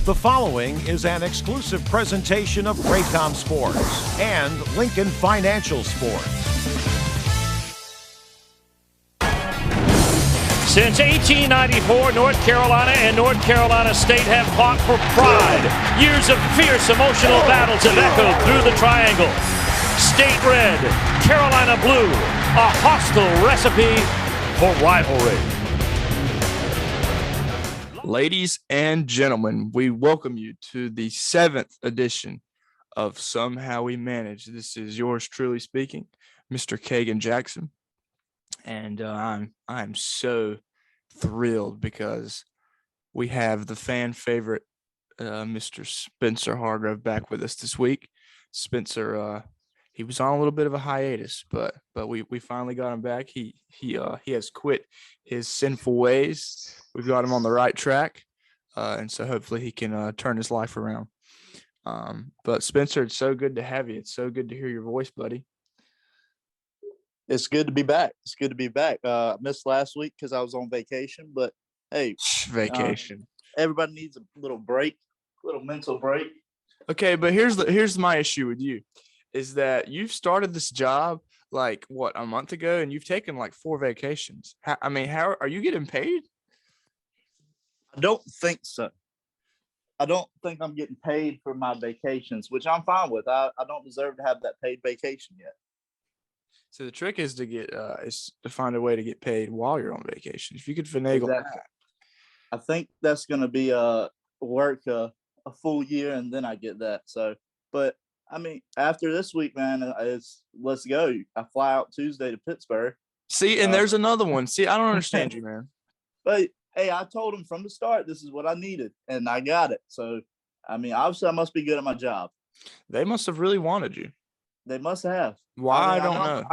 The following is an exclusive presentation of Raycom Sports and Lincoln Financial Sports. Since 1894, North Carolina and North Carolina State have fought for pride. Years of fierce emotional battles have echoed through the triangle. State red, Carolina blue, a hostile recipe for rivalry. Ladies and gentlemen, we welcome you to the 7th edition of Somehow We Manage. This is yours truly speaking, Mr. Kagan Jackson. And I'm so thrilled because we have the fan favorite, Mr. Spencer Hargrove, back with us this week. Spencer, he was on a little bit of a hiatus, but we finally got him back. He has quit his sinful ways. We've got him on the right track, and so hopefully he can turn his life around. But Spencer, it's so good to have you. It's so good to hear your voice, buddy. It's good to be back. Missed last week because I was on vacation, but hey, Vacation. Everybody needs a little break, a little mental break. Okay, but here's my issue with you, is that you've started this job like a month ago, and you've taken like 4 vacations. How are you getting paid? I don't think so. I don't think I'm getting paid for my vacations, which I'm fine with. I don't deserve to have that paid vacation yet. So the trick is to find a way to get paid while you're on vacation. If you could finagle that. I think that's going to be work a full year, and then I get that. So, but I mean, after this week, man, let's go. I fly out Tuesday to Pittsburgh. See, and there's another one. See, I don't understand you, man. But hey, I told him from the start this is what I needed, and I got it. So, I mean, obviously, I must be good at my job. They must have really wanted you. They must have. Why? I don't know.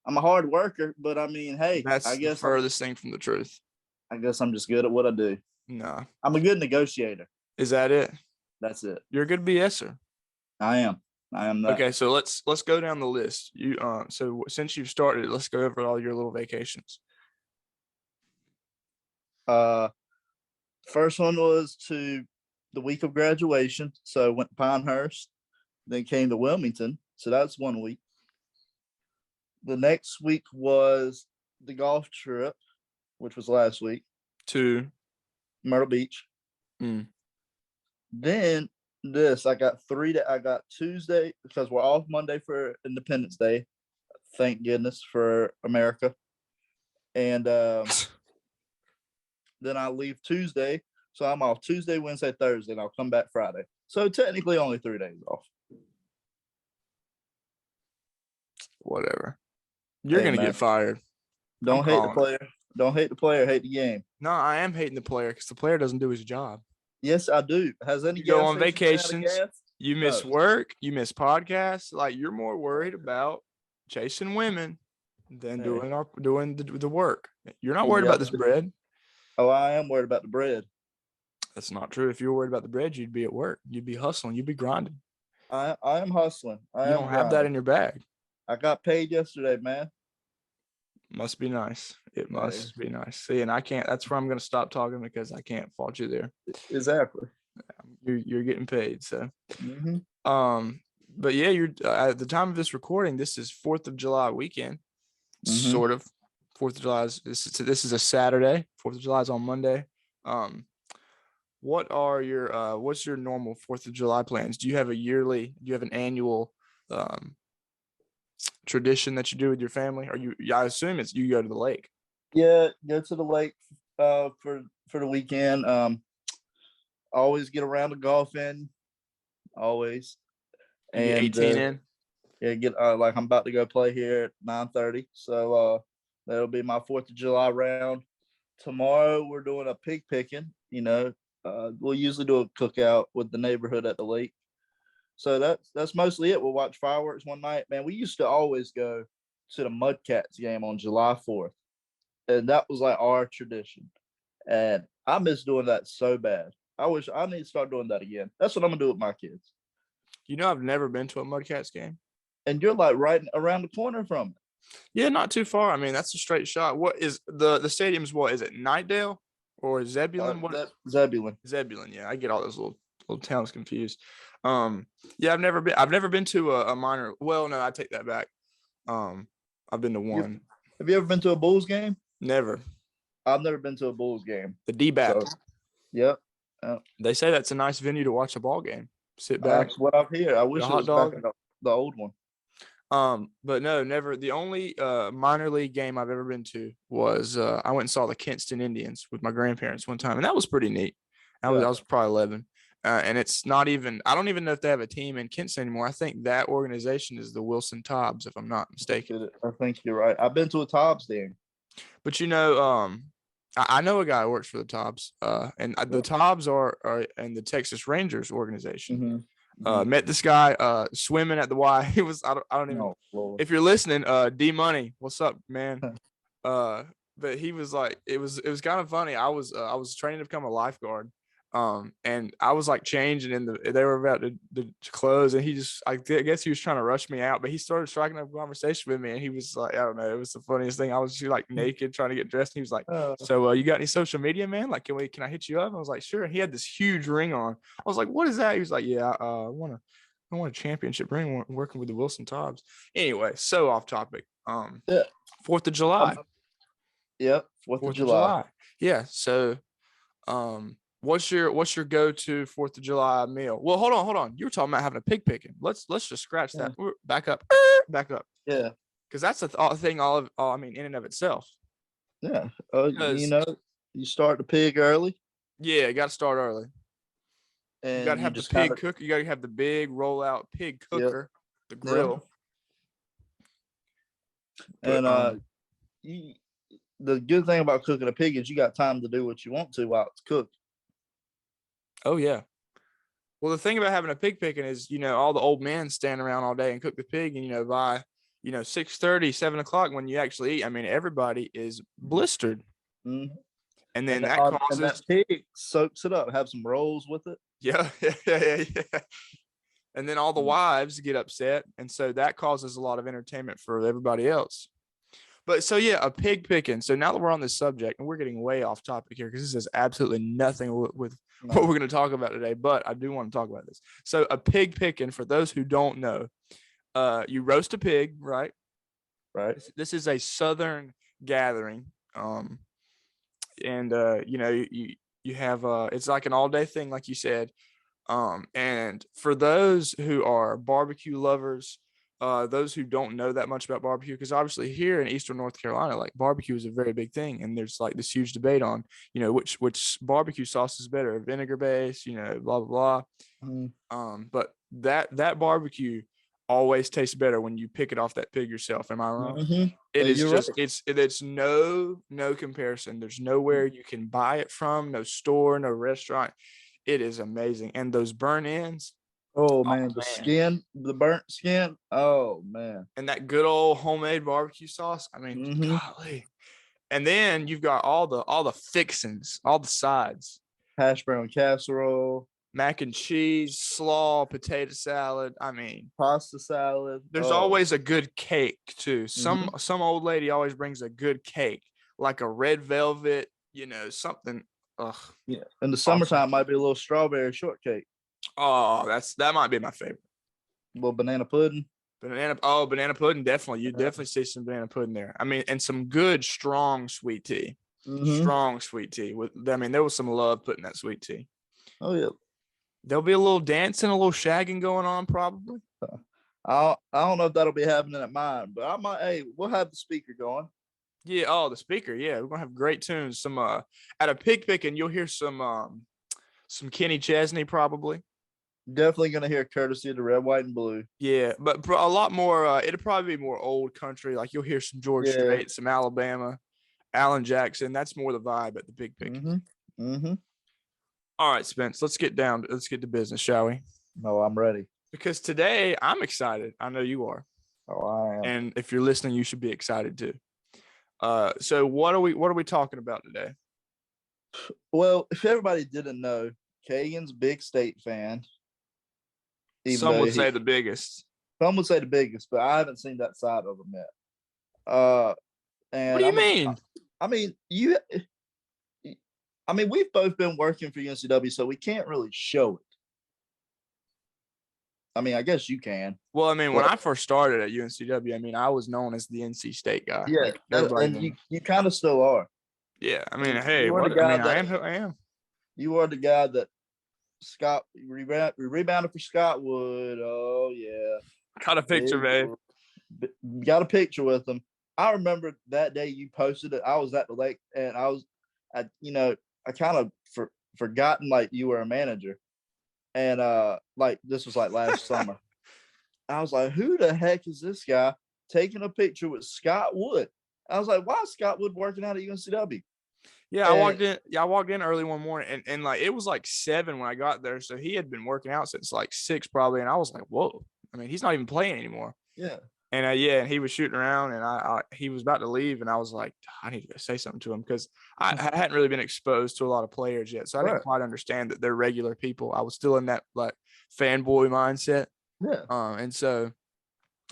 I'm a hard worker, but I mean, hey, that's I guess the furthest thing from the truth. I guess I'm just good at what I do. No, I'm a good negotiator. Is that it? That's it. You're a good BSer. I am. That. Okay, so let's go down the list. You so since you've started, let's go over all your little vacations. First one was to the week of graduation, so went to Pinehurst, then came to Wilmington, so that's 1 week. The next week was the golf trip, which was last week. To Myrtle Beach. Then I got Tuesday because we're off Monday for Independence Day. Thank goodness for America. And then I leave Tuesday. So I'm off Tuesday, Wednesday, Thursday, and I'll come back Friday. So technically only 3 days off. Whatever. You're going to get fired. Don't hate the player. Don't hate the player. Hate the game. No, I am hating the player because the player doesn't do his job. Yes, I do. You go on vacations. You miss work. You miss podcasts. Like, you're more worried about chasing women than doing the work. You're not worried about this bread. Oh, I am worried about the bread. That's not true. If you were worried about the bread, you'd be at work. You'd be hustling. You'd be grinding. I am hustling. You don't have that in your bag. I got paid yesterday, man. Must be nice. It must be nice. See, and I can't. That's where I'm going to stop talking because I can't fault you there. Exactly. You're getting paid. So, but yeah, you're at the time of this recording. This is 4th of July weekend, sort of. 4th of July this is a Saturday. 4th of July is on Monday. What's your normal 4th of July plans? Do you have an annual tradition that you do with your family? I assume it's you go to the lake. Yeah, go to the lake for the weekend. Always get around to golfing. Always. And 18 in. Yeah, get like I'm about to go play here at 9:30. So that'll be my 4th of July round. Tomorrow we're doing a pig picking. We'll usually do a cookout with the neighborhood at the lake. So that's mostly it. We'll watch fireworks one night. Man, we used to always go to the Mudcats game on July 4th. And that was like our tradition. And I miss doing that so bad. I need to start doing that again. That's what I'm going to do with my kids. I've never been to a Mudcats game. And you're like right around the corner from it. Yeah, not too far. I mean, that's a straight shot. What is the stadium's what? Is it Nightdale or Zebulon? Zebulon. Zebulon, yeah. I get all those little little town's confused. Yeah, I've never been to a minor. Well, no, I take that back. I've been to one. Have you ever been to a Bulls game? Never. I've never been to a Bulls game. The D-BAP. So, yep. They say that's a nice venue to watch a ball game. Sit back. That's what I've heard. I wish a it hot was dog. back in the old one. But no, never. The only minor league game I've ever been to was I went and saw the Kinston Indians with my grandparents one time, and that was pretty neat. I was probably 11. And it's not even – I don't even know if they have a team in Kinston anymore. I think that organization is the Wilson Tobbs, if I'm not mistaken. I think you're right. I've been to a Tobbs game. But, you know, I know a guy who works for the Tobbs, and the Tobbs are in the Texas Rangers organization. Met this guy swimming at the Y. He was – I don't even – if you're listening, D-Money, what's up, man? But he was like – it was kind of funny. I was training to become a lifeguard. And I was like changing they were about to close, and I guess he was trying to rush me out, but he started striking up a conversation with me, and he was like, I don't know, it was the funniest thing. I was like naked trying to get dressed, and he was like, so you got any social media, man? Like, can I hit you up? I was like, sure. And he had this huge ring on. I was like, what is that? He was like, yeah, I want a championship ring working with the Wilson Tobbs. Anyway, so off topic. 4th of July. Yep. 4th of July. Yeah. So, what's your go-to 4th of July meal? Well, hold on. You were talking about having a pig picking. Let's just scratch that. Back up. Yeah. Because that's a thing in and of itself. Yeah. You know, you start the pig early. Yeah, you got to start early. And you got to have the pig cooker. You got to have the big roll-out pig cooker, the grill. But, and the good thing about cooking a pig is you got time to do what you want to while it's cooked. Oh, yeah. Well, the thing about having a pig picking is, you know, all the old men stand around all day and cook the pig. And, you know, by, 6:30, 7 o'clock when you actually eat, I mean, everybody is blistered. Mm-hmm. And then that causes. And that pig soaks it up. Have some rolls with it. Yeah. And then all the wives get upset. And so that causes a lot of entertainment for everybody else. But so, yeah, a pig picking. So now that we're on this subject, and we're getting way off topic here because this has absolutely nothing with what we're going to talk about today, but I do want to talk about this. So a pig picking, for those who don't know, you roast a pig, right? Right. This is a Southern gathering. You have it's like an all-day thing, like you said. And for those who are barbecue lovers, those who don't know that much about barbecue, because obviously here in Eastern North Carolina, like barbecue is a very big thing, and there's like this huge debate on, which barbecue sauce is better, vinegar based, blah blah blah. But that barbecue always tastes better when you pick it off that pig yourself. Am I wrong? Mm-hmm. It is just right. It's no comparison. There's nowhere you can buy it from, no store, no restaurant. It is amazing, and those burnt ends. Oh man, the burnt skin. Oh man. And that good old homemade barbecue sauce. I mean, golly. And then you've got all the fixings, all the sides. Hash brown casserole, mac and cheese, slaw, potato salad. I mean, pasta salad. There's always a good cake too. Some old lady always brings a good cake, like a red velvet, something. Ugh. Yeah. In the summertime, might be a little strawberry shortcake. Oh, that might be my favorite. A little banana pudding. Banana pudding, definitely. You definitely see some banana pudding there. I mean, and some good, strong sweet tea. Strong sweet tea. There was some love putting that sweet tea. Oh, yeah. There'll be a little dancing, a little shagging going on, probably. I don't know if that'll be happening at mine, but we'll have the speaker going. Yeah, the speaker, yeah. We're gonna have great tunes. Some at a pig picking, you'll hear some Kenny Chesney probably. Definitely gonna hear courtesy of the Red, White, and Blue. Yeah, but a lot more. It'll probably be more old country. Like you'll hear some George Strait, some Alabama, Alan Jackson. That's more the vibe at the pig picking. All right, Spence. Let's get to business, shall we? No, I'm ready. Because today I'm excited. I know you are. Oh, I am. And if you're listening, you should be excited too. So what are we talking about today? Well, if everybody didn't know, Kagan's big state fan. Some would say the biggest. Some would say the biggest, but I haven't seen that side of him yet. And what do you mean? We've both been working for UNCW, so we can't really show it. I mean, I guess you can. Well, I mean, when I first started at UNCW, I mean, I was known as the NC State guy. Yeah, Like, everybody and knew. you kind of still are. Yeah, I mean, You hey, were the what? I guy mean, I that am who I am. you are the guy that Scott rebounded for Scott Wood. Oh yeah, Got a picture, man. got a picture with him. I remember that day you posted it. I was at the lake, and I kind of forgotten like you were a manager, and like this was like last summer. I was like, who the heck is this guy taking a picture with Scott Wood? I was like, why is Scott Wood working out at UNCW? Yeah, I walked in. Yeah, I walked in early one morning, and like it was like 7 when I got there. So he had been working out since like 6 probably, and I was like, whoa. I mean, he's not even playing anymore. Yeah. And and he was shooting around, and he was about to leave, and I was like, I need to go say something to him because I hadn't really been exposed to a lot of players yet, so I didn't quite understand that they're regular people. I was still in that like fanboy mindset. Yeah. And so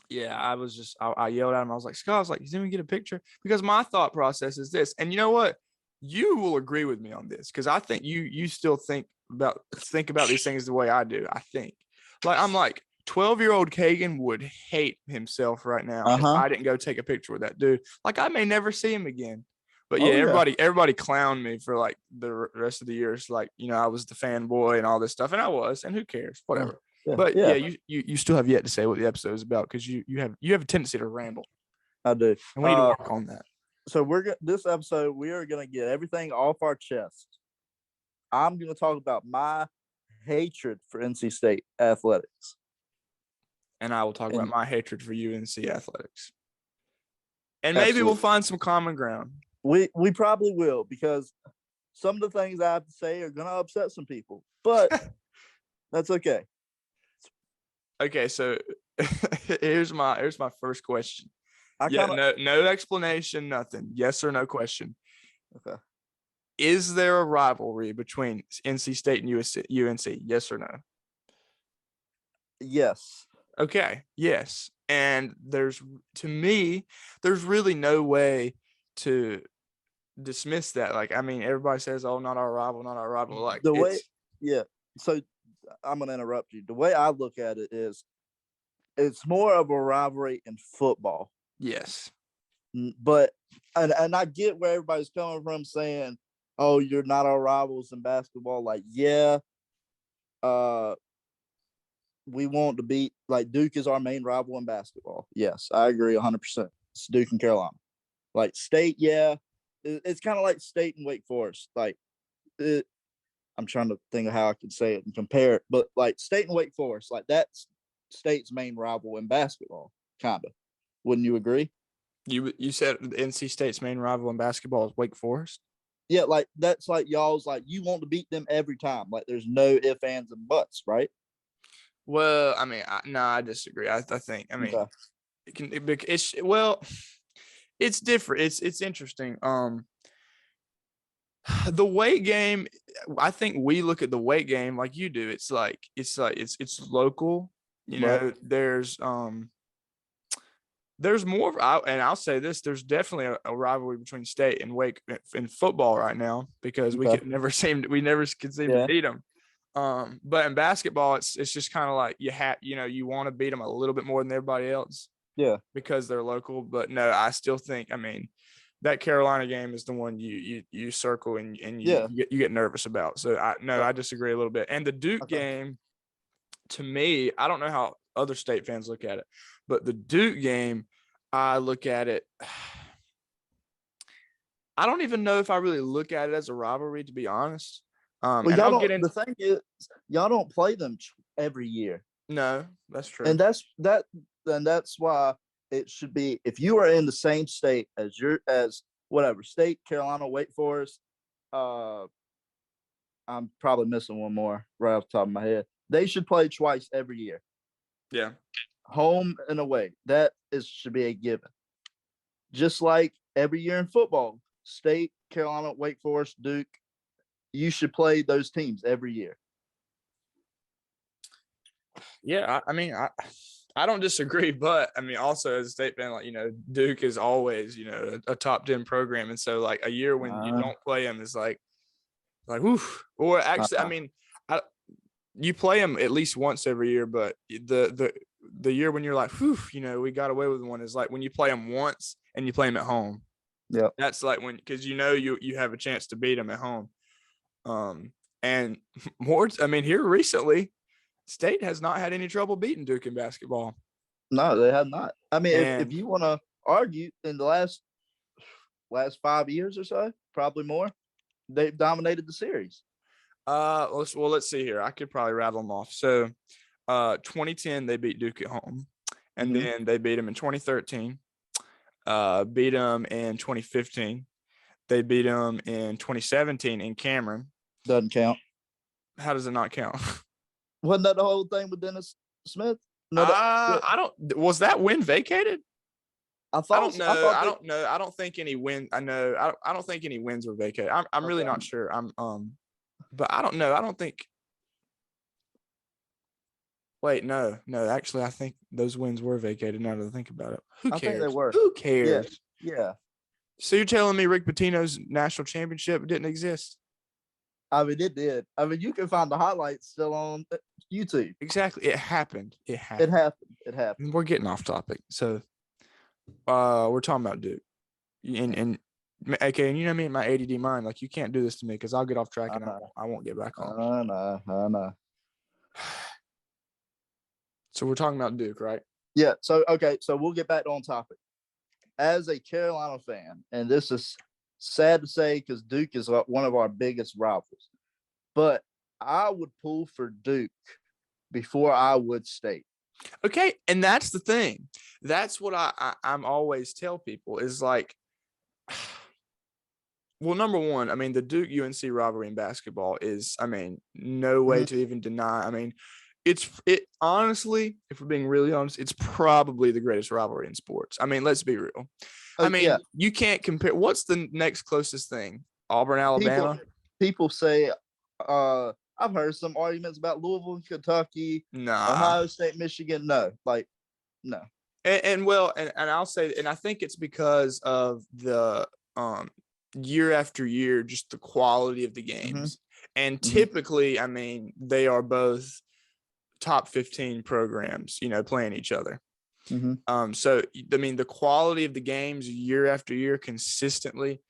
yeah, I yelled at him. I was like, Scott, I was like, does anyone get a picture? Because my thought process is this, and you know what? You will agree with me on this because I think you still think about these things the way I do. I think like I'm like 12-year-old Kagan would hate himself right now if I didn't go take a picture with that dude. Like I may never see him again. But yeah, everybody clowned me for like the rest of the years. Like, I was the fanboy and all this stuff, and I was, and who cares? Whatever. Yeah, but yeah, you still have yet to say what the episode is about because you have a tendency to ramble. I do. And we need to work on that. So this episode, we are gonna get everything off our chest. I'm gonna talk about my hatred for NC State athletics. And I will talk about my hatred for UNC athletics. And maybe we'll find some common ground. We probably will, because some of the things I have to say are gonna upset some people, but that's okay. Okay, so here's my first question. No explanation, nothing. Yes or no question. Okay. Is there a rivalry between NC State and UNC? Yes or no? Yes. Okay. Yes. And to me, there's really no way to dismiss that. Like, I mean, everybody says, "Oh, not our rival, not our rival." Like So I'm gonna interrupt you. The way I look at it is, it's more of a rivalry in football. Yes. But and I get where everybody's coming from saying, "Oh, you're not our rivals in basketball." Like, yeah, we want to beat, like, Duke is our main rival in basketball. Yes, I agree 100%. It's Duke and Carolina. Like State, yeah, it's kind of like State and Wake Forest. Like, I'm trying to think of how I can say it and compare it, but like State and Wake Forest, like that's State's main rival in basketball, kind of. Wouldn't you agree? You said NC State's main rival in basketball is Wake Forest? Yeah, like that's like y'all's, like, you want to beat them every time. Like there's no ifs, ands, and buts, right? Well, I mean, I disagree. I think, I mean, it's different. It's interesting. The weight game, I think we look at the weight game like you do. It's local. You know, there's more, and I'll say this: there's definitely a rivalry between State and Wake in football right now because we never seem to beat them. But in basketball, it's just kind of like you want to beat them a little bit more than everybody else. Yeah, because they're local. But no, I still think, I mean, that Carolina game is the one you circle and you get nervous about. So I disagree a little bit. And the Duke game, to me, I don't know how other State fans look at it, but the Duke game, I look at it. I don't even know if I really look at it as a rivalry, to be honest. The thing is, y'all don't play them every year. No, that's true. And that's why it should be, if you are in the same state as State, Carolina, Wake Forest, I'm probably missing one more right off the top of my head. They should play twice every year. Yeah. Home and away. Should be a given. Just like every year in football, State, Carolina, Wake Forest, Duke, you should play those teams every year. Yeah, I mean, I don't disagree, but I mean, also as a State fan, like, Duke is always, a top 10 program. And so like a year when you don't play them is like, woof. Or actually, I mean, you play them at least once every year, but the year when you're like, whew, we got away with one is like when you play them once and you play them at home. Yeah. That's like because you have a chance to beat them at home. And more, here recently, State has not had any trouble beating Duke in basketball. No, they have not. If And you want to argue in the last 5 years or so, probably more, they've dominated the series. Let's see here. I could probably rattle them off. So, 2010 they beat Duke at home, and then they beat them in 2013. Beat them in 2015. They beat them in 2017 in Cameron. Doesn't count. How does it not count? Wasn't that the whole thing with Dennis Smith? No, I don't. Was that win vacated? I don't know. I don't know. I don't think any win. I know. I don't think any wins were vacated. I'm really not sure. But I don't know. I don't think. Wait, no. Actually, I think those wins were vacated. Now that I think about it, who cares? I think they were. Who cares? Yeah. So you're telling me Rick Pitino's national championship didn't exist? It did. You can find the highlights still on YouTube. Exactly. It happened. It happened. We're getting off topic. So, we're talking about Duke, and okay, and you know me, my ADD mind, like you can't do this to me because I'll get off track and I won't get back on. I know. So we're talking about Duke, right? Yeah. So we'll get back on topic. As a Carolina fan, and this is sad to say because Duke is one of our biggest rivals, but I would pull for Duke before I would State. Okay, and that's the thing. That's what I'm always tell people is like, well, number one, the Duke UNC rivalry in basketball is, no way to even deny. It honestly, if we're being really honest, it's probably the greatest rivalry in sports. Let's be real. You can't compare. What's the next closest thing? Auburn, Alabama. People say, I've heard some arguments about Louisville and Kentucky, Ohio State, Michigan. No. And I'll say, and I think it's because of the year after year, just the quality of the games. And typically, they are both top 15 programs, playing each other. So, the quality of the games year after year consistently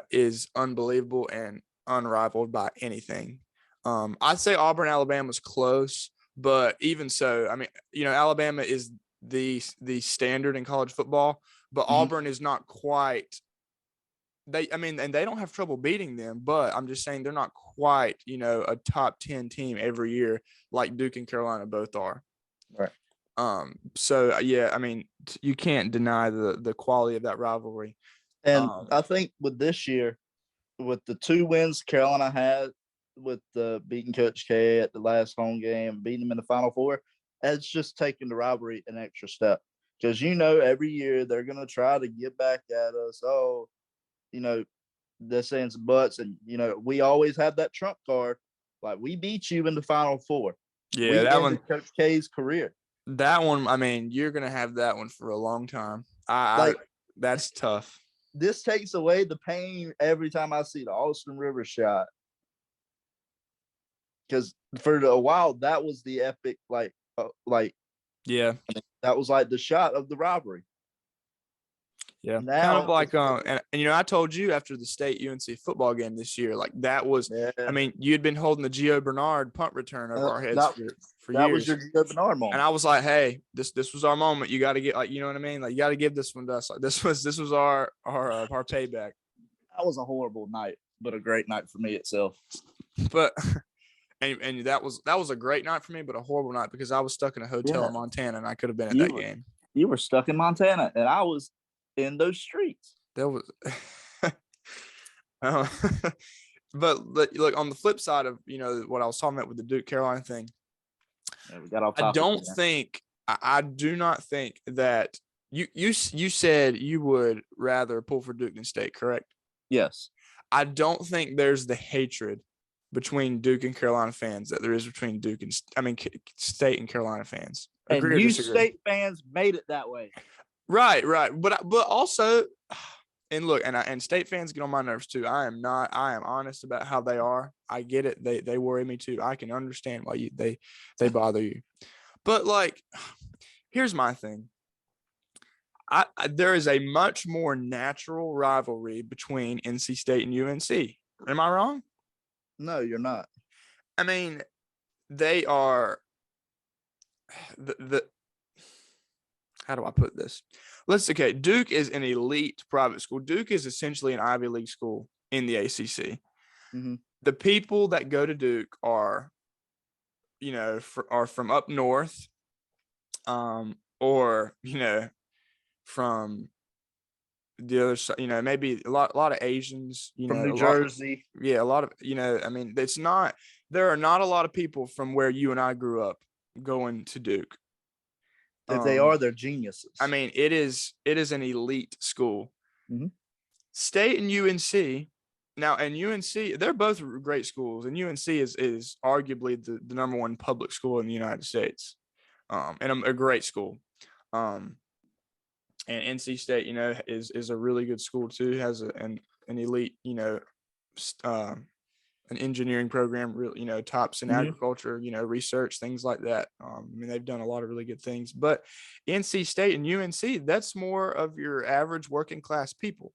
is unbelievable and unrivaled by anything. I'd say Auburn, Alabama's close, but even so, Alabama is the standard in college football, but Auburn is not quite. And they don't have trouble beating them, but I'm just saying they're not quite, a top 10 team every year like Duke and Carolina both are. Right. So yeah, you can't deny the quality of that rivalry. And I think with this year, with the 2 wins Carolina had with the beating Coach K at the last home game, beating them in the Final Four, it's just taking the rivalry an extra step. Because every year they're gonna try to get back at us. Oh, this ends butts, and we always have that trump card. Like we beat you in the Final Four. Yeah, that one, Coach K's career. That one, you're gonna have that one for a long time. That's tough. This takes away the pain every time I see the Austin Rivers shot. Because for a while that was the epic, yeah, that was like the shot of the rivalry. Yeah, now, kind of like and I told you after the State UNC football game this year, like that was, you had been holding the Gio Bernard punt return over our heads for years. That was your Gio Bernard moment, and I was like, hey, this was our moment. You got to get, you know what I mean? Like you got to give this one to us. Like this was our payback. That was a horrible night, but a great night for me itself. But and that was a great night for me, but a horrible night because I was stuck in a hotel in Montana and I could have been at that game. You were stuck in Montana, and I was in those streets. That was but look, on the flip side of what I was talking about with the Duke Carolina thing, we got off topic. I do not think that you said you would rather pull for Duke than State, correct? Yes. I don't think there's the hatred between Duke and Carolina fans that there is between State and Carolina fans. And you State fans made it that way. Right. But also, and look, and State fans get on my nerves too. I am honest about how they are. I get it. They worry me too. I can understand why they bother you. But like, here's my thing. There is a much more natural rivalry between NC State and UNC. Am I wrong? No, you're not. I mean, they are the how do I put this? Duke is an elite private school. Duke is essentially an Ivy League school in the ACC. Mm-hmm. The people that go to Duke are, are from up north, or from the other side. Maybe a lot of Asians. From New Jersey. Yeah, a lot of I mean, there are not a lot of people from where you and I grew up going to Duke. If they are, they're geniuses. I mean, it is an elite school. Mm-hmm. State and UNC. Now, and UNC, they're both great schools, and UNC is arguably the number one public school in the United States, and a great school. And NC State, is a really good school too. Has an elite, an engineering program, really, tops in agriculture, research, things like that. I mean, they've done a lot of really good things. But NC State and UNC, that's more of your average working class people.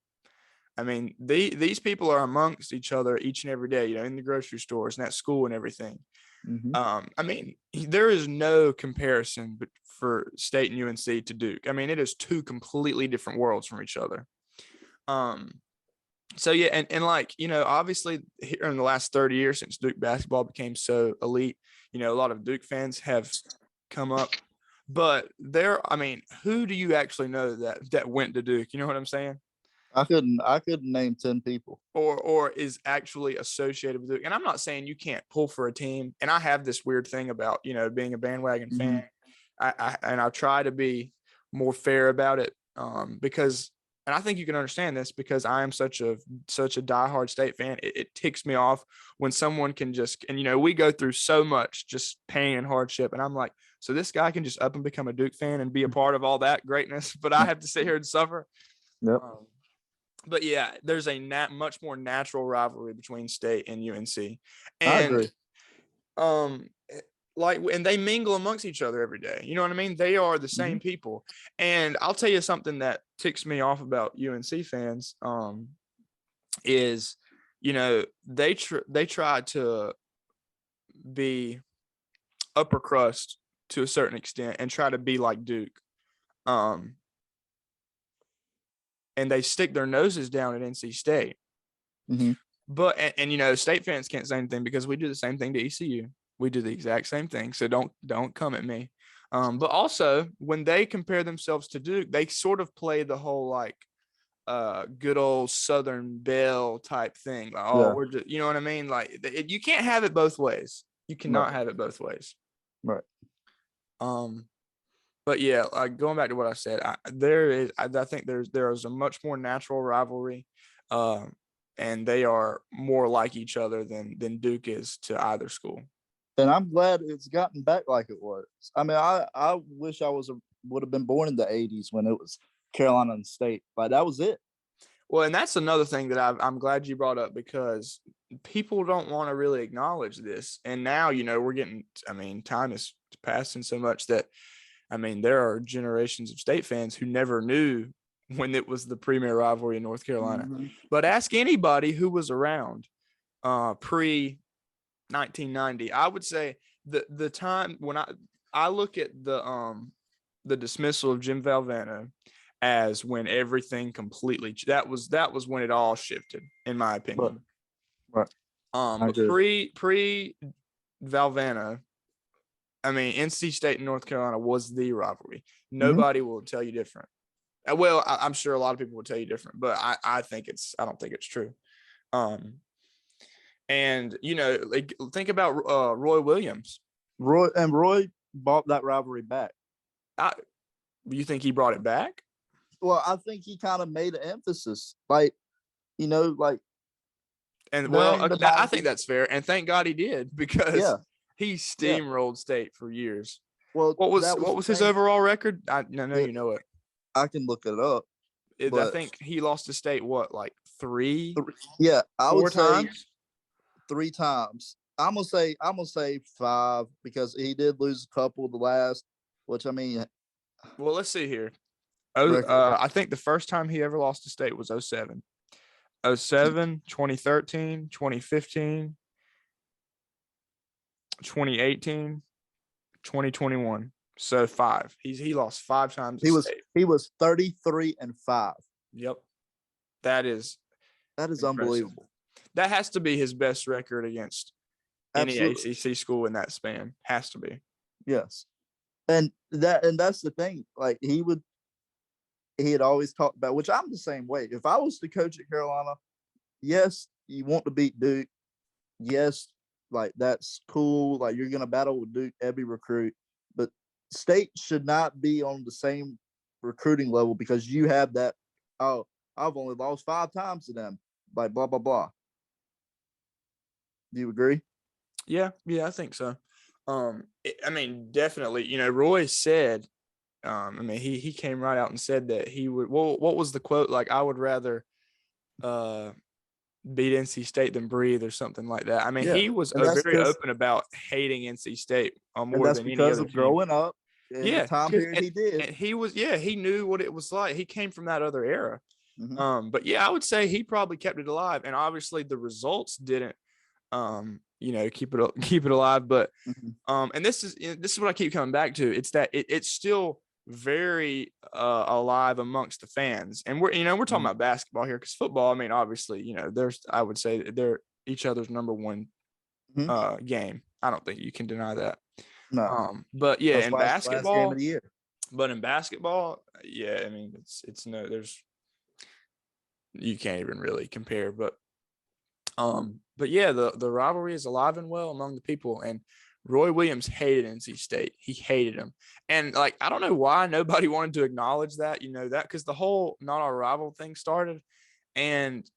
I mean, these people are amongst each other each and every day, in the grocery stores and at school and everything. Mm-hmm. I mean, there is no comparison for State and UNC to Duke. I mean, it is two completely different worlds from each other. So yeah, and like, obviously here in the last 30 years since Duke basketball became so elite, a lot of Duke fans have come up. But who do you actually know that went to Duke? You know what I'm saying? I couldn't name 10 people. Or is actually associated with Duke. And I'm not saying you can't pull for a team. And I have this weird thing about, being a bandwagon fan. I try to be more fair about it, because, and I think you can understand this, because I am such a diehard State fan. It ticks me off when someone can just, and we go through so much just pain and hardship, and I'm like, so this guy can just up and become a Duke fan and be a part of all that greatness, but I have to sit here and suffer. Yep. But yeah, there's a much more natural rivalry between State and UNC, and I agree. And they mingle amongst each other every day. You know what I mean? They are the same people. And I'll tell you something that ticks me off about UNC fans, is, they try to be upper crust to a certain extent and try to be like Duke. And they stick their noses down at NC State. Mm-hmm. But, and State fans can't say anything because we do the same thing to ECU. We do the exact same thing. So don't come at me. But also when they compare themselves to Duke, they sort of play the whole like good old Southern Belle type thing. Like, we're just, you know what I mean? Like you can't have it both ways. You cannot have it both ways. Right. But yeah, going back to what I said, I think there is a much more natural rivalry, and they are more like each other than Duke is to either school. And I'm glad it's gotten back like it was. I mean, I wish I would have been born in the 80s when it was Carolina and State. Like that was it. Well, and that's another thing that I'm glad you brought up, because people don't want to really acknowledge this. And now, we're getting, time is passing so much that, there are generations of State fans who never knew when it was the premier rivalry in North Carolina. Mm-hmm. But ask anybody who was around pre-1990. I would say the time when I look at the dismissal of Jim Valvano as when everything completely that was when it all shifted, in my opinion. Right. Pre Valvano, NC State and North Carolina was the rivalry. Nobody will tell you different. Well, I'm sure a lot of people will tell you different, but I don't think it's true. And like think about Roy Williams. Roy brought that rivalry back. You think he brought it back? Well, I think he kind of made an emphasis, like. And I think that's fair, and thank God he did, because he steamrolled State for years. Well, what was his overall record? I know you know it. I can look it up. I think he lost to State like yeah, I would 4 say times. 3 times. I'm gonna say 5 because he did lose a couple of the last, which I mean, Well, let's see here. record. I think the first time he ever lost to State was 07. 07, 2013, 2015, 2018, 2021. So 5. He lost 5 times to State. He was 33-5. Yep. That is impressive. Unbelievable. That has to be his best record against any Absolutely. ACC school in that span. Has to be. Yes. And that's the thing. Like he had always talked about, which I'm the same way. If I was the coach at Carolina, yes, you want to beat Duke. Yes, like that's cool. Like you're gonna battle with Duke every recruit, but State should not be on the same recruiting level because you have that. Oh, I've only lost 5 times to them. Like blah blah blah. Do you agree? Yeah, I think so. I mean, definitely. You know, Roy said. I mean, he came right out and said that he would. Well, what was the quote? Like, I would rather beat NC State than breathe, or something like that. I mean, Yeah. he was And very open about hating NC State more than any because other of team. growing up in the Yeah, time period he did. and he was. Yeah, he knew what it was like. He came from that other era. Mhm. But yeah, I would say he probably kept it alive, and obviously the results didn't. You know, keep it alive. But Mhm. and this is what I keep coming back to. It's that it's still very alive amongst the fans, and we're talking Mhm. about basketball here, because football, I mean, obviously, I would say they're each other's number one Mhm. game. I don't think you can deny that. No. But yeah, That's in why it's the last game of basketball, the year. yeah, I mean, it's no, you can't even really compare. But yeah, the rivalry is alive and well among the people, and Roy Williams hated NC State. He hated him. And like, I don't know why nobody wanted to acknowledge that, that because the whole not our rival thing started. And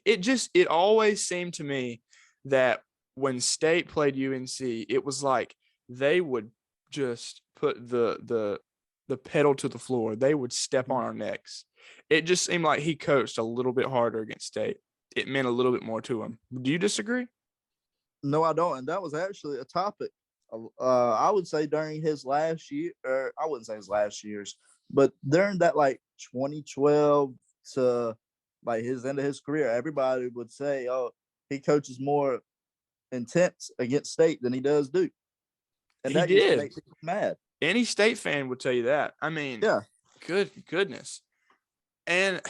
it always seemed to me that when State played UNC, it was like they would just put the pedal to the floor. They would step on our necks. It just seemed like he coached a little bit harder against State. It meant a little bit more to him. Do you disagree? No, I don't. And that was actually a topic. I would say during his last year, or I wouldn't say his last years, but during that like 2012 to like his end of his career, everybody would say, "Oh, he coaches more intense against State than he does Duke," and He that used to did. make people mad. Any State fan would tell you that. I mean, Yeah, goodness. And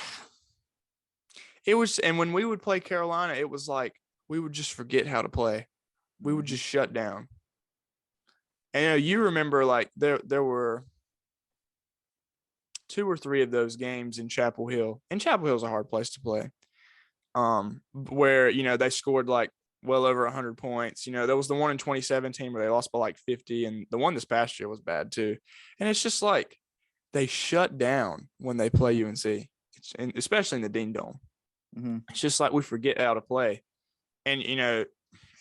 it was, and when we would play Carolina, it was like we would just forget how to play. We would just shut down. And you remember, like there were 2 or 3 of those games in Chapel Hill. And Chapel Hill's a hard place to play. Where they scored like well over 100 points. There was the one in 2017 where they lost by like 50, and the one this past year was bad too. And it's just like they shut down when they play UNC, and especially in the Dean Dome. It's just like we forget how to play. And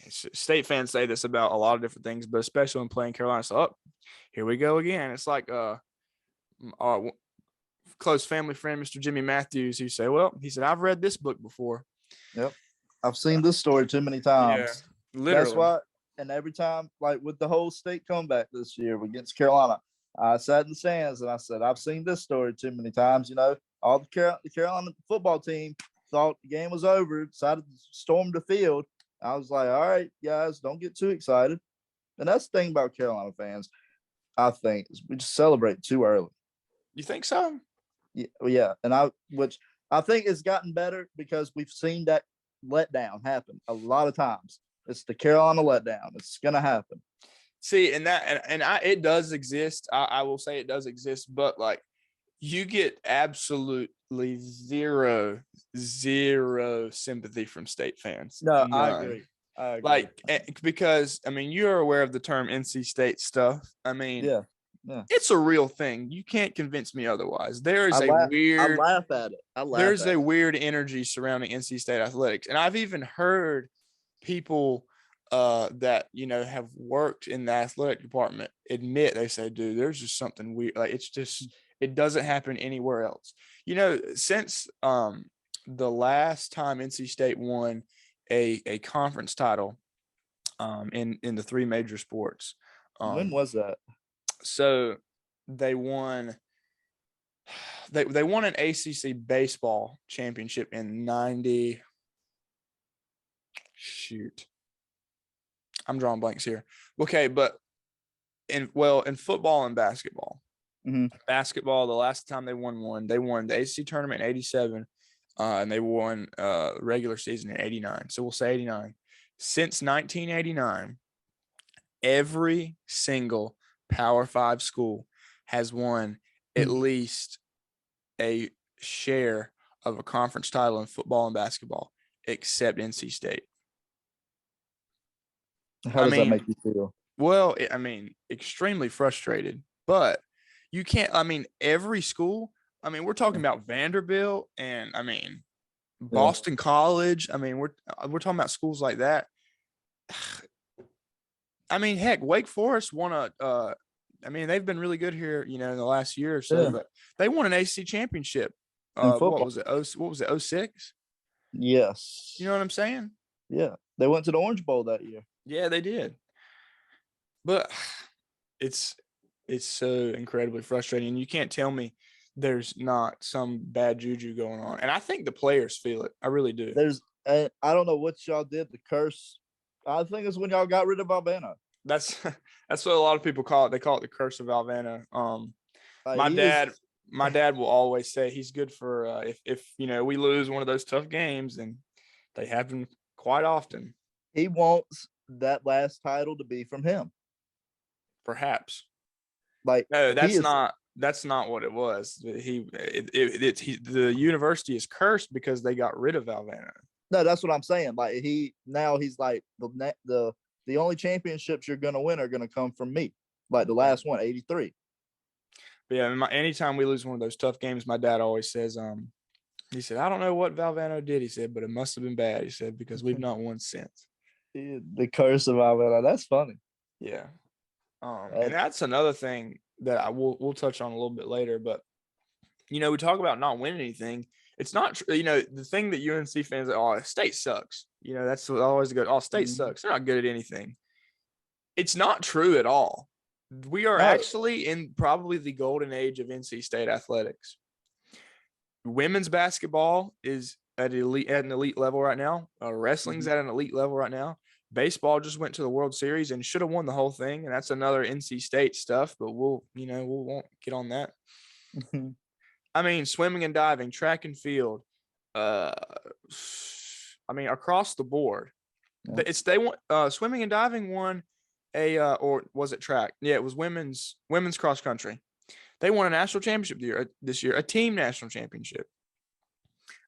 State fans say this about a lot of different things, but especially when playing Carolina. So, here we go again. It's like our close family friend, Mr. Jimmy Matthews, who he said, I've read this book before. Yep. I've seen this story too many times. Yeah, literally. That's why. And every time, like with the whole State comeback this year against Carolina, I sat in the stands and I said, I've seen this story too many times. All the Carolina football team thought the game was over, decided to storm the field. I was like, all right, guys, don't get too excited. And that's the thing about Carolina fans, I think, is we just celebrate too early. You think so? Yeah. And which I think it's gotten better because we've seen that letdown happen a lot of times. It's the Carolina letdown. It's going to happen. See, it does exist. I will say it does exist, but like you get absolutely zero sympathy from State fans. No, None. I agree. Like, because I mean, you're aware of the term NC State stuff. I mean, yeah. It's a real thing. You can't convince me otherwise. There is I laugh at it. There's a weird energy surrounding NC State athletics, and I've even heard people that have worked in the athletic department admit, they say, dude, there's just something weird. Like it's It doesn't happen anywhere else. You know, since the last time NC State won a conference title in the three major sports. When was that? So they won they won an ACC baseball championship in 90. Shoot. I'm drawing blanks here. Okay, but in football and basketball. Mm-hmm. Basketball, the last time they won the ACC tournament in 87, and they won regular season in 89. So we'll say 89. Since 1989, every single Power 5 school has won at least a share of a conference title in football and basketball, except NC State. How does that make you feel? Well, extremely frustrated, but you can't, every school, we're talking about Vanderbilt and, Boston College. We're talking about schools like that. Heck, Wake Forest won they've been really good here, in the last year or so, but they won an ACC championship. What was it? What was it? 06? Yes. You know what I'm saying? Yeah. They went to the Orange Bowl that year. Yeah, they did. But it's so incredibly frustrating. You can't tell me there's not some bad juju going on. And I think the players feel it. I really do. I don't know what y'all did, the curse. I think it's when y'all got rid of Valvano. That's what a lot of people call it. They call it the curse of Valvano. My dad will always say he's good for if we lose one of those tough games, and they happen quite often. He wants that last title to be from him. Perhaps. No, that's not what it was. The university is cursed because they got rid of Valvano. No, that's what I'm saying. He's like the only championships you're gonna win are gonna come from me. Like the last one, 83. But yeah, anytime we lose one of those tough games, my dad always says, he said, I don't know what Valvano did, he said, but it must have been bad, he said, because we've not won since. The curse of Valvano. That's funny. Yeah. And that's another thing that we'll touch on a little bit later. But, we talk about not winning anything. It's not true. The thing that UNC fans are, State sucks. That's what always go, State sucks. They're not good at anything. It's not true at all. We are actually in probably the golden age of NC State athletics. Women's basketball is at an elite level right now. Wrestling's at an elite level right now. Baseball just went to the World Series and should have won the whole thing, and that's another NC State stuff. But we won't get on that. Swimming and diving, track and field. Across the board. Yeah. Swimming and diving won or was it track? Yeah, it was women's cross country. They won a national championship this year, a team national championship.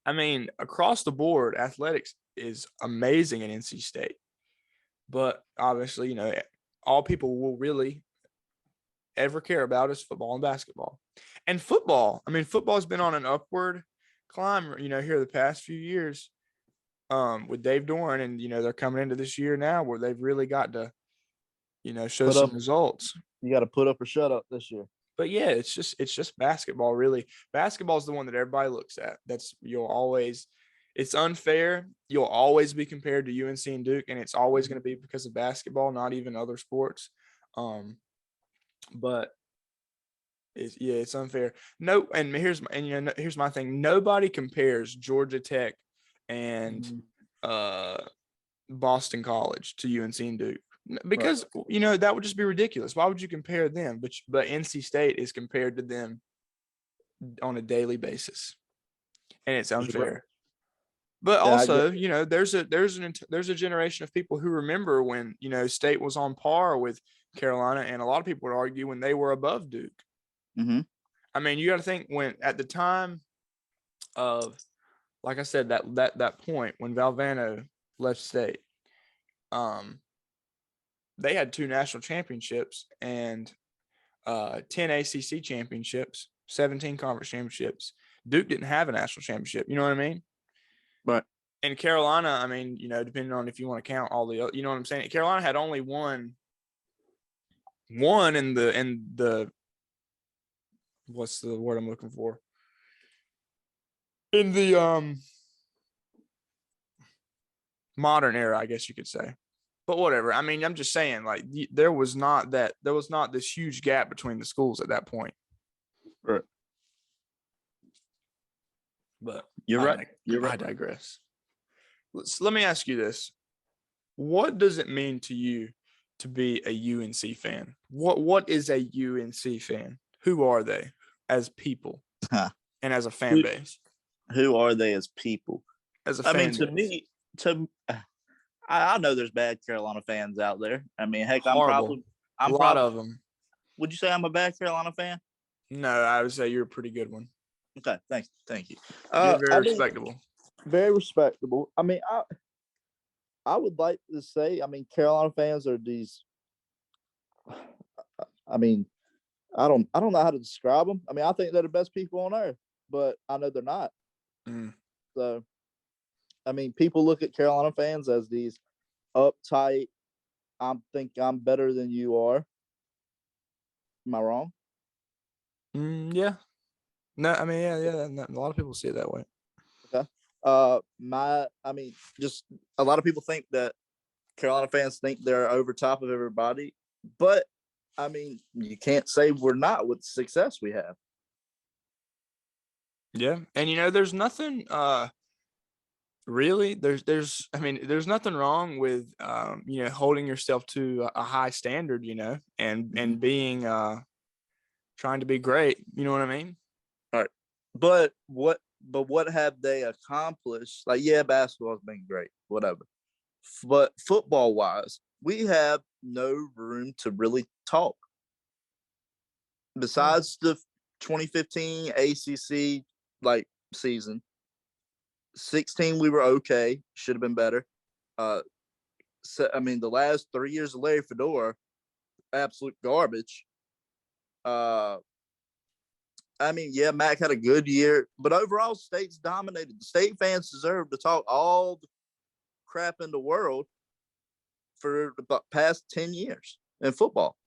Across the board, athletics is amazing in NC State. But obviously, all people will really ever care about is football and basketball. And football, football's been on an upward climb, here the past few years with Dave Doran. And, they're coming into this year now where they've really got to, show some results. You got to put up or shut up this year. But yeah, it's just basketball, really. Basketball is the one that everybody looks at. It's unfair. You'll always be compared to UNC and Duke, and it's always going to be because of basketball, not even other sports. But it's unfair. No, and here's my thing. Nobody compares Georgia Tech and Boston College to UNC and Duke because that would just be ridiculous. Why would you compare them? But NC State is compared to them on a daily basis, and it's unfair. But also, there's a generation of people who remember when, State was on par with Carolina, and a lot of people would argue when they were above Duke. Mm-hmm. You got to think when at the time of, like I said, that point when Valvano left State, they had 2 national championships and 10 ACC championships, 17 conference championships. Duke didn't have a national championship. You know what I mean? But in Carolina, depending on if you want to count all the, you know what I'm saying? Carolina had only one in the what's the word I'm looking for? In the modern era, I guess you could say. But whatever. I mean, I'm just saying, like, there was not this huge gap between the schools at that point. Right. But You're right. I digress. Let me ask you this. What does it mean to you to be a UNC fan? What is a UNC fan? Who are they as people and as a fan base? Who are they as people? As a fan base. I know there's bad Carolina fans out there. I mean, heck, Horrible. I'm a lot of them. Would you say I'm a bad Carolina fan? No, I would say you're a pretty good one. Okay, thank you. You're very respectable. Very respectable. I mean, I would like to say, I mean, Carolina fans are these. I mean, I don't know how to describe them. I mean, I think they're the best people on earth, but I know they're not. So, I mean, people look at Carolina fans as these uptight. I think I'm better than you are. Am I wrong? Yeah. No, I mean, yeah. A lot of people see it that way. Okay. I mean, just a lot of people think that Carolina fans think they're over top of everybody, but I mean, you can't say we're not with the success we have. Yeah, and there's nothing. Really, there's nothing wrong with holding yourself to a high standard, and being trying to be great. You know what I mean? All right, but what have they accomplished? Like, yeah, basketball's been great, whatever. But football wise, we have no room to really talk. Besides the 2015 ACC season, 16 we were okay, should have been better. So, I mean, the last 3 years of Larry Fedora, absolute garbage. I mean, yeah, Mac had a good year, but overall, State's dominated. The State fans deserve to talk all the crap in the world for the past 10 years in football.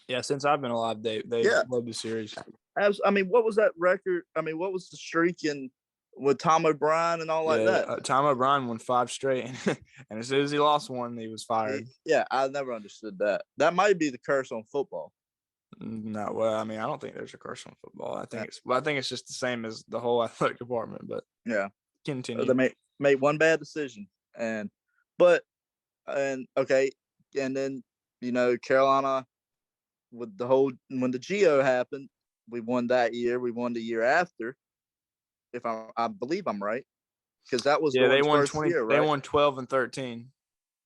Yeah, since I've been alive, they've loved the series. I mean, what was that record? I mean, what was the streak with Tom O'Brien and all like that? Tom O'Brien won 5 straight, and as soon as he lost one, he was fired. Yeah, I never understood that. That might be the curse on football. No, well, I mean, I don't think there's a curse on football. I think it's just the same as the whole athletic department. But yeah, continue. They made one bad decision, and then Carolina with when the Geo happened, we won that year. We won the year after. If I believe I'm right, because that was they won first 20. Year, right? They won 12 and 13.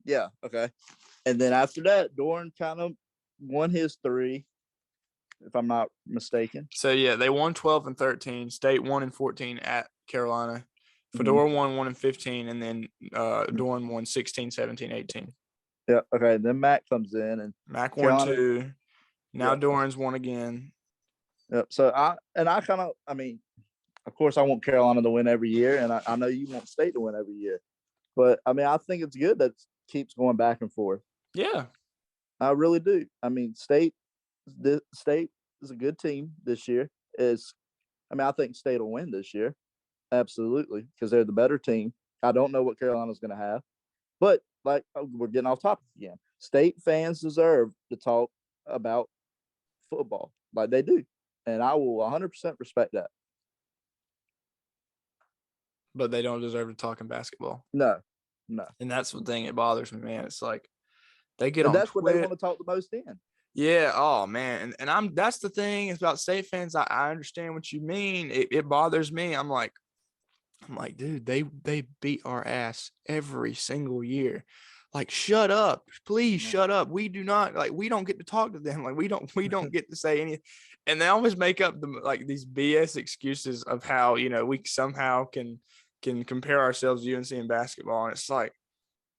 Yeah. Okay. And then after that, Doran kind of won his 3, if I'm not mistaken. So yeah, they won 12 and 13. State 1 and 14 at Carolina. Fedora won 1 and 15, and then Doran won 16, 17, 18. Yeah. Okay. Then Mac comes in, and Mac won 2. Now Doran's won again. Yep. So I mean, of course, I want Carolina to win every year, and I know you want State to win every year. But, I mean, I think it's good that it keeps going back and forth. Yeah. I really do. I mean, State is a good team this year. I think State will win this year. Absolutely, because they're the better team. I don't know what Carolina's going to have. But, we're getting off topic again. State fans deserve to talk about football like they do. And I will 100% respect that. But they don't deserve to talk in basketball. No. And that's the thing. It bothers me, man. It's like they get on that's Twitter. What they want to talk the most in. Yeah. Oh man. And that's the thing is about State fans. I understand what you mean. It bothers me. I'm like, dude, they beat our ass every single year. Like, shut up, please shut up. We do not we don't get to talk to them. Like we don't get to say anything. And they always make up these BS excuses of how, we somehow can compare ourselves to UNC in basketball. And it's like,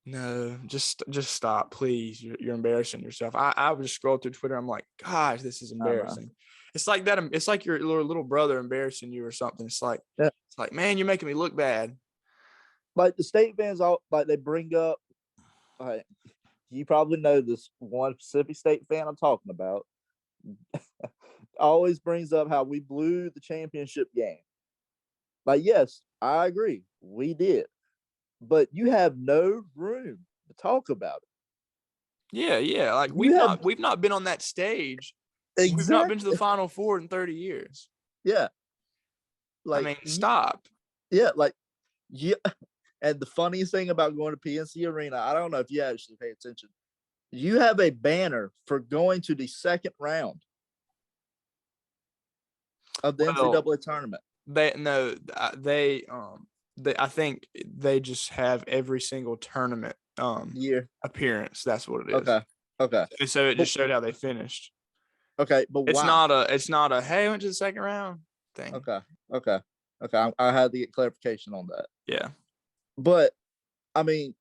no, just stop, please. You're embarrassing yourself. I would just scroll through Twitter. I'm like, gosh, this is embarrassing. It's like that. It's like your little brother embarrassing you or something. It's like, It's like, man, you're making me look bad. Like the State fans, they bring up, you probably know this one Pacific State fan I'm talking about. always brings up how we blew the championship game. Like, yes, I agree, we did, but you have no room to talk about it. Yeah. Like You have we've not been on that stage. We've not been to the Final Four in 30 years. Yeah. I mean, stop. Yeah, like yeah. And the funniest thing about going to PNC Arena, I don't know if you actually pay attention. You have a banner for going to the second round of the NCAA tournament. I think they just have every single tournament year appearance. That's what it is. Okay. And so it just showed how they finished. Okay, but it's wow. not a hey, I went to the second round thing. Okay. I had to get clarification on that. Yeah. But I mean,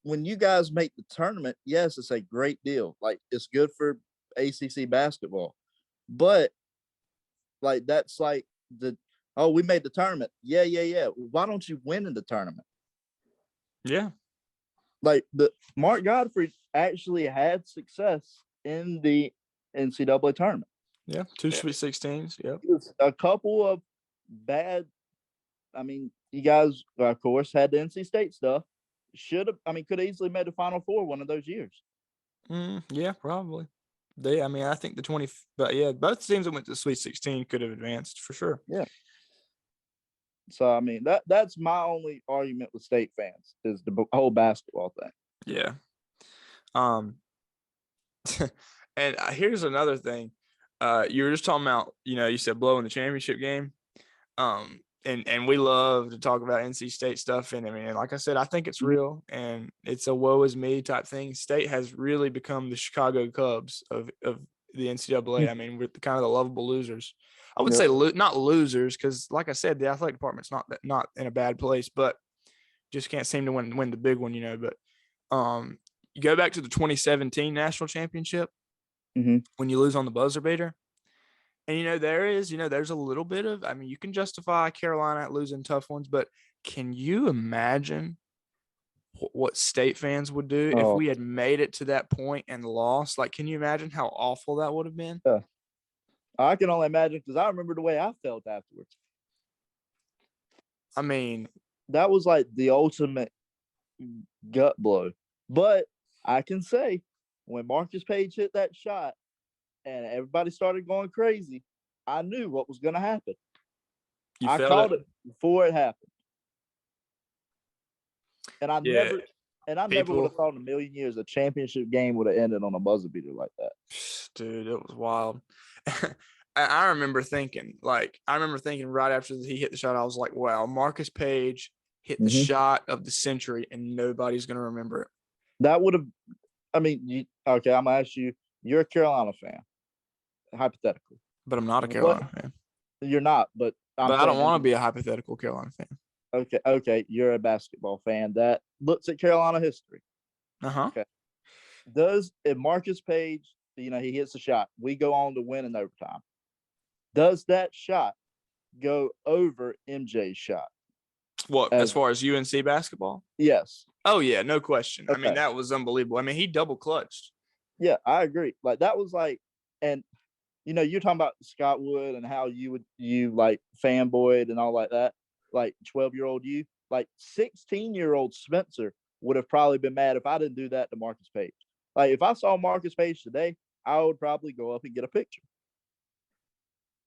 when you guys make the tournament, yes, it's a great deal. Like, it's good for ACC basketball. But like, that's like we made the tournament. Yeah. Why don't you win in the tournament? Yeah. Like, the Mark Godfrey actually had success in the NCAA tournament. Yeah, 2 Sweet 16s. Yep. A couple of bad. I mean, you guys, of course, had the NC State stuff. Could have easily made the Final Four one of those years. Yeah, probably. I think but yeah, both teams that went to the Sweet 16 could have advanced for sure. Yeah. So, I mean, that's my only argument with State fans is the whole basketball thing. Yeah. And here's another thing. You were just talking about, you said blowing the championship game. And we love to talk about NC State stuff. And I mean, like I said, I think it's real and it's a woe is me type thing. State has really become the Chicago Cubs of the NCAA. I mean, we're kind of the lovable losers. I would say not losers because, like I said, the athletic department's not in a bad place, but just can't seem to win the big one, But you go back to the 2017 national championship when you lose on the buzzer beater. And, there's a little bit of, I mean, you can justify Carolina losing tough ones, but can you imagine what State fans would do if we had made it to that point and lost? Like, can you imagine how awful that would have been? Yeah. I can only imagine because I remember the way I felt afterwards. I mean, that was like the ultimate gut blow. But I can say when Marcus Page hit that shot, and everybody started going crazy, I knew what was going to happen. I called it before it happened. And I never would have thought in a million years a championship game would have ended on a buzzer beater like that. Dude, it was wild. I remember thinking right after he hit the shot, I was like, wow, Marcus Page hit the shot of the century and nobody's going to remember it. That would have, I'm going to ask you, you're a Carolina fan. Hypothetically, but I'm not a Carolina fan. You're not, but I don't want to be a hypothetical Carolina fan. Okay, you're a basketball fan that looks at Carolina history. Okay. If Marcus Page, he hits a shot, we go on to win in overtime. Does that shot go over MJ's shot? What, as far as UNC basketball? Yes. Oh yeah, no question. Okay. I mean, that was unbelievable. I mean, he double clutched. Yeah, I agree. Like, that was like, and you're talking about Scott Wood and how you like fanboyed and all like that. Like 12-year-old you, like 16-year-old Spencer would have probably been mad if I didn't do that to Marcus Page. Like, if I saw Marcus Page today, I would probably go up and get a picture.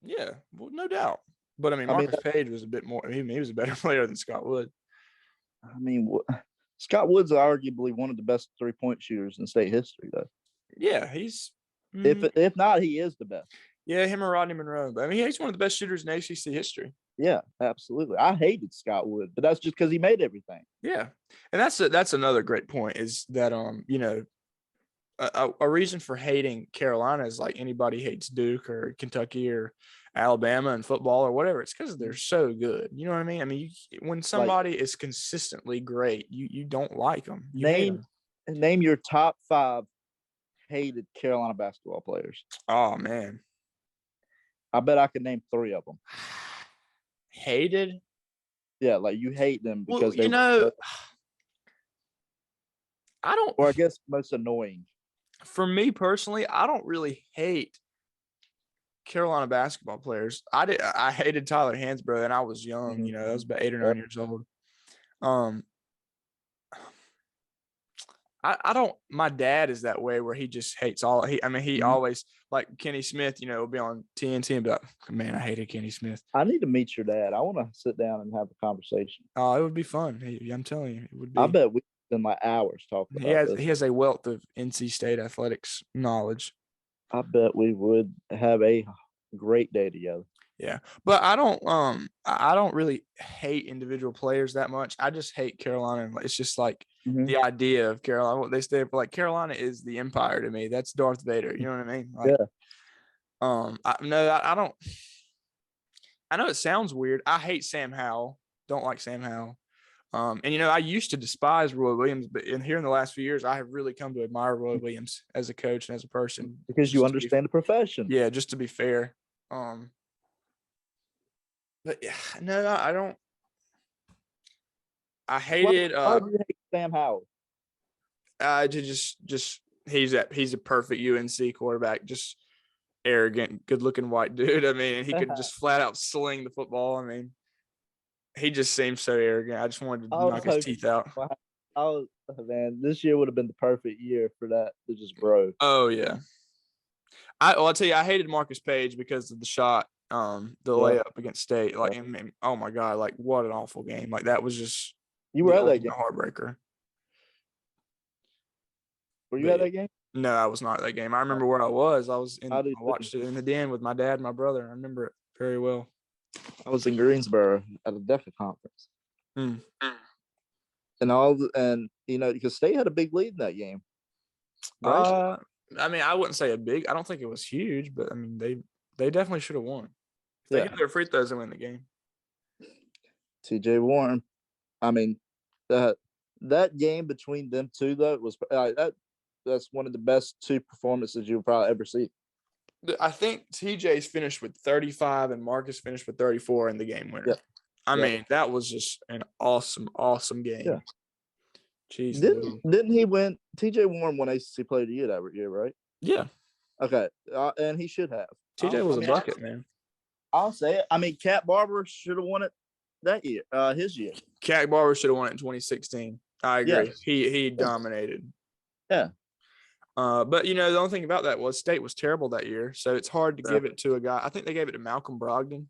Yeah, well, no doubt. But I mean, Marcus Page was a bit more. He was a better player than Scott Wood. I mean, Scott Wood's arguably one of the best 3-point shooters in state history, though. Yeah, he's. If not, he is the best. Yeah, him or Rodney Monroe. But I mean, he's one of the best shooters in ACC history. Yeah, absolutely. I hated Scott Wood, but that's just because he made everything. Yeah, and that's another great point is that a reason for hating Carolina is like anybody hates Duke or Kentucky or Alabama in football or whatever. It's because they're so good. You know what I mean? I mean, when somebody is consistently great, you don't like them. Name your top 5 hated Carolina basketball players. Oh man, I bet I could name 3 of them. Hated? Yeah, like you hate them because I don't. Or I guess most annoying. For me personally, I don't really hate Carolina basketball players. I hated Tyler Hansbrough, and I was young. Mhm. You know, I was about 8 or 9 years old. I don't. My dad is that way where he just hates all. He Mhm. always like Kenny Smith. You know, will be on TNT and be like, "Man, I hated Kenny Smith." I need to meet your dad. I want to sit down and have a conversation. Oh, it would be fun. I'm telling you, it would I be. bet we spend like hours talking He about has this. he has a wealth of NC State athletics knowledge. I bet we would have a great day together. Yeah, but I don't really hate individual players that much. I just hate Carolina. It's just like Mhm. the idea of Carolina, what they stand for. Like Carolina is the empire to me. That's Darth Vader. You know what I mean? Like, Yeah. I don't. I know it sounds weird. I hate Sam Howell. Don't like Sam Howell. And you know, I used to despise Roy Williams, but here in the last few years, I have really come to admire Roy Williams as a coach and as a person. Because you understand the profession. Yeah, just to be fair. But yeah, no, I don't. I hated. Why do you hate Sam Howell? Just he's a perfect UNC quarterback. Just arrogant, good-looking white dude. I mean, he could just flat out sling the football. I mean, he just seems so arrogant. I just wanted to knock his teeth out. Man, this year would have been the perfect year for that to just grow. Oh yeah. I'll tell you, I hated Marcus Page because of the shot, the layup against State. Like, oh my God, like what an awful game. Like that was just You were at that game. Heartbreaker. Were you at that game? No, I was not at that game. I remember where I was. I watched it in the den with my dad and my brother. I remember it very well. I was in Greensboro at a DECA conference. And you know, because State had a big lead in that game. Right? I wouldn't say a big. I don't think it was huge, but I mean they definitely should have won. If they get their free throws and win the game. TJ Warren. I mean, that game between them two though was that's one of the best two performances you'll probably ever see. I think TJ's finished with 35 and Marcus finished with 34 in the game winner. I mean, that was just an awesome game. Yeah. Jeez. Didn't he win? TJ Warren won ACC Player of the Year that year, right? Yeah. Okay. And he should have. TJ was a bucket, man. I'll say it. I mean, Cat Barber should have won it that year, his year. Cat Barber should have won it in 2016. I agree. Yes. He dominated. Yeah. But you know, the only thing about that was State was terrible that year, so it's hard to give it to a guy. I think they gave it to Malcolm Brogdon.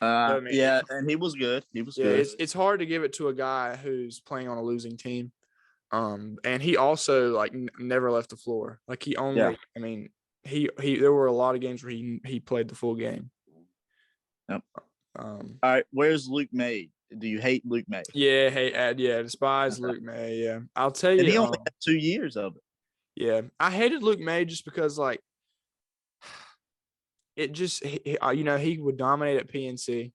Yeah, and he was good. Good. It's hard to give it to a guy who's playing on a losing team. And he also like never left the floor. Like he only, I mean, he there were a lot of games where he played the full game. Yep. All right, where's Luke May? Do you hate Luke May? Yeah, despise Luke May. Yeah, I'll tell you. And he only had 2 years of it. Yeah, I hated Luke May just because like it just you know, he would dominate at PNC.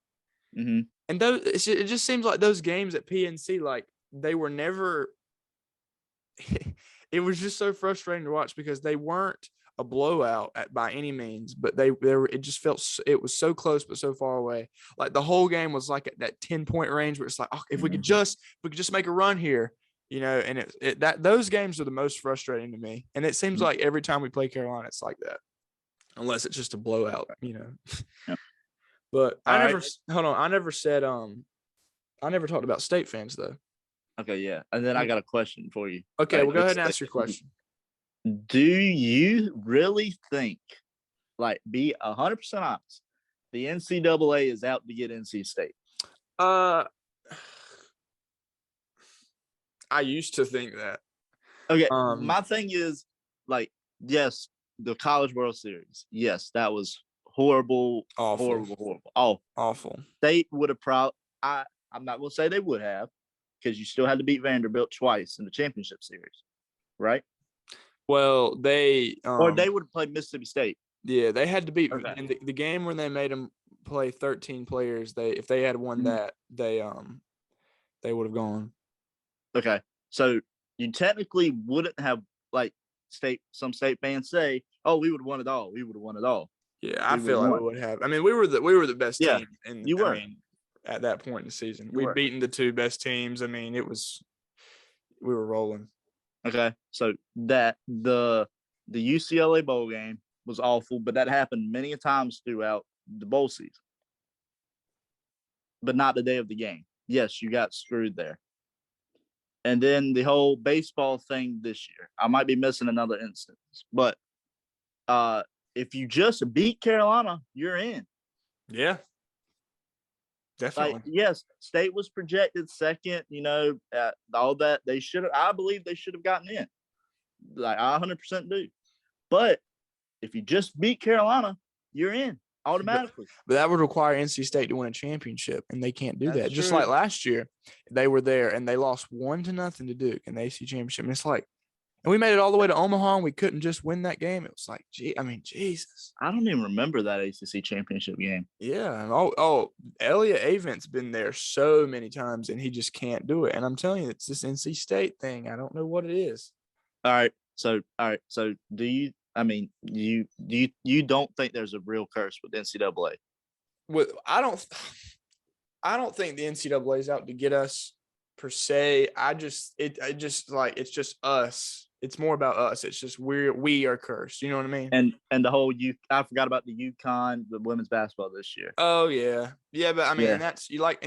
Mm-hmm. And it just seems like those games at PNC, like they were never. It was just so frustrating to watch because they weren't a blowout by any means, but they were. It just felt it was so close but so far away. Like the whole game was like at that 10-point range where it's like, oh, if we could just make a run here, you know. And those games are the most frustrating to me. And it seems like every time we play Carolina, it's like that, unless it's just a blowout, you know. Yeah. But I never said I never talked about State fans though. Okay, yeah. And then I got a question for you. Okay, well, go ahead and ask your question. Do you really think, like, be 100% honest, the NCAA is out to get NC State? I used to think that. Okay, my thing is, like, yes, the College World Series. Yes, that was horrible. Awful. Horrible. Awful. State would have probably – I'm not going to say they would have, because you still had to beat Vanderbilt twice in the championship series, right? Well, they or they would have played Mississippi State. Yeah, they had to beat in the game when they made them play 13 players. If they had won that, they would have gone. Okay, so you technically wouldn't have like some State fans say, "Oh, we would have won it all. We would have won it all." Yeah, I feel like we would have. I mean, we were the best team. And you were. I mean, at that point in the season, we'd beaten the two best teams. I mean, we were rolling. Okay, so that the UCLA bowl game was awful, but that happened many times throughout the bowl season. But not the day of the game. Yes, you got screwed there. And then the whole baseball thing this year. I might be missing another instance, but if you just beat Carolina, you're in. Yeah. Definitely. Like, yes, State was projected second, all that. I believe they should have gotten in. Like, I 100% do. But if you just beat Carolina, you're in automatically. But that would require NC State to win a championship, and they can't do That's that. true. Just like last year, they were there and they lost 1-0 to Duke in the AC championship. And it's like, and we made it all the way to Omaha and we couldn't just win that game. It was like, Jesus. I don't even remember that ACC championship game. Yeah. Oh, Elliot Avent's been there so many times and he just can't do it. And I'm telling you, it's this NC State thing. I don't know what it is. All right. So do you? I mean, you don't think there's a real curse with NCAA? I don't think the NCAA is out to get us per se. It's just us. It's more about us. It's just we are cursed. You know what I mean? And the whole I forgot about the UConn, the women's basketball this year. Oh yeah. But I mean, Yeah. and that's you like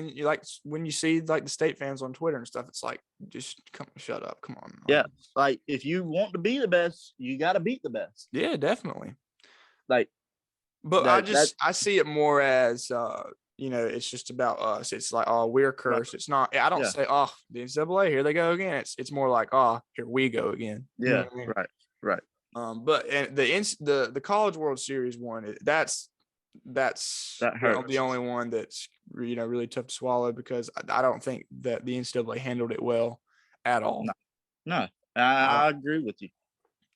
when you see like the State fans on Twitter and stuff, it's like, just shut up. Come on. Yeah. Like, if you want to be the best, you got to beat the best. Yeah, definitely. Like, but I see it more as it's just about us. It's like, oh, we're cursed. Right. It's not. I don't say, oh, the NCAA, here they go again. It's more like, oh, here we go again. Yeah, you know what I mean? Right. But and the College World Series one, that's the only one that's really tough to swallow, because I don't think that the NCAA handled it well at all. No, I agree with you.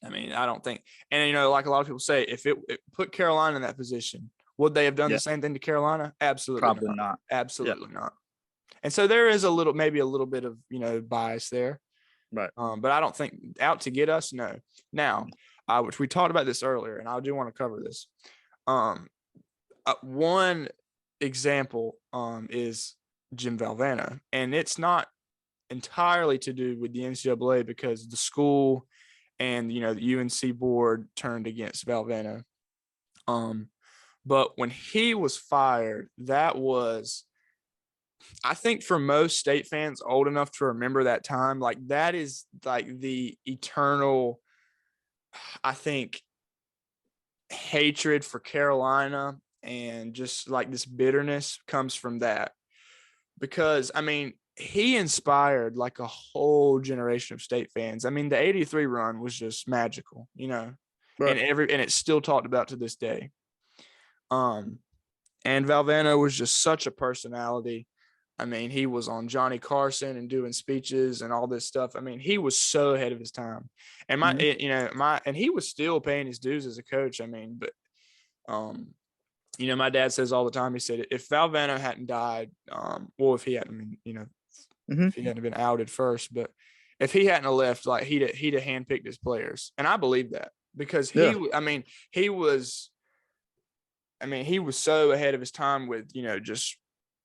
I mean, I don't think, and like a lot of people say, if it put Carolina in that position, would they have done the same thing to Carolina? Absolutely Probably not. Absolutely not. And so there is maybe a little bit of, bias there. Right. But I don't think out to get us. No. Now, which we talked about this earlier, and I do want to cover this. One example is Jim Valvano, and it's not entirely to do with the NCAA, because the school and the UNC board turned against Valvano. But when he was fired, that was, I think, for most State fans old enough to remember that time, like, that is like the eternal, I think, hatred for Carolina, and just like this bitterness comes from that. Because, I mean, he inspired like a whole generation of State fans. I mean, the 83 run was just magical, Right. and it's still talked about to this day. And Valvano was just such a personality. I mean, he was on Johnny Carson and doing speeches and all this stuff. I mean, he was so ahead of his time. And and he was still paying his dues as a coach. I mean, but my dad says all the time, he said, if Valvano hadn't died, if he hadn't, if he hadn't been outed first, but if he hadn't left, like, he'd have handpicked his players. And I believe that, because he was so ahead of his time with, just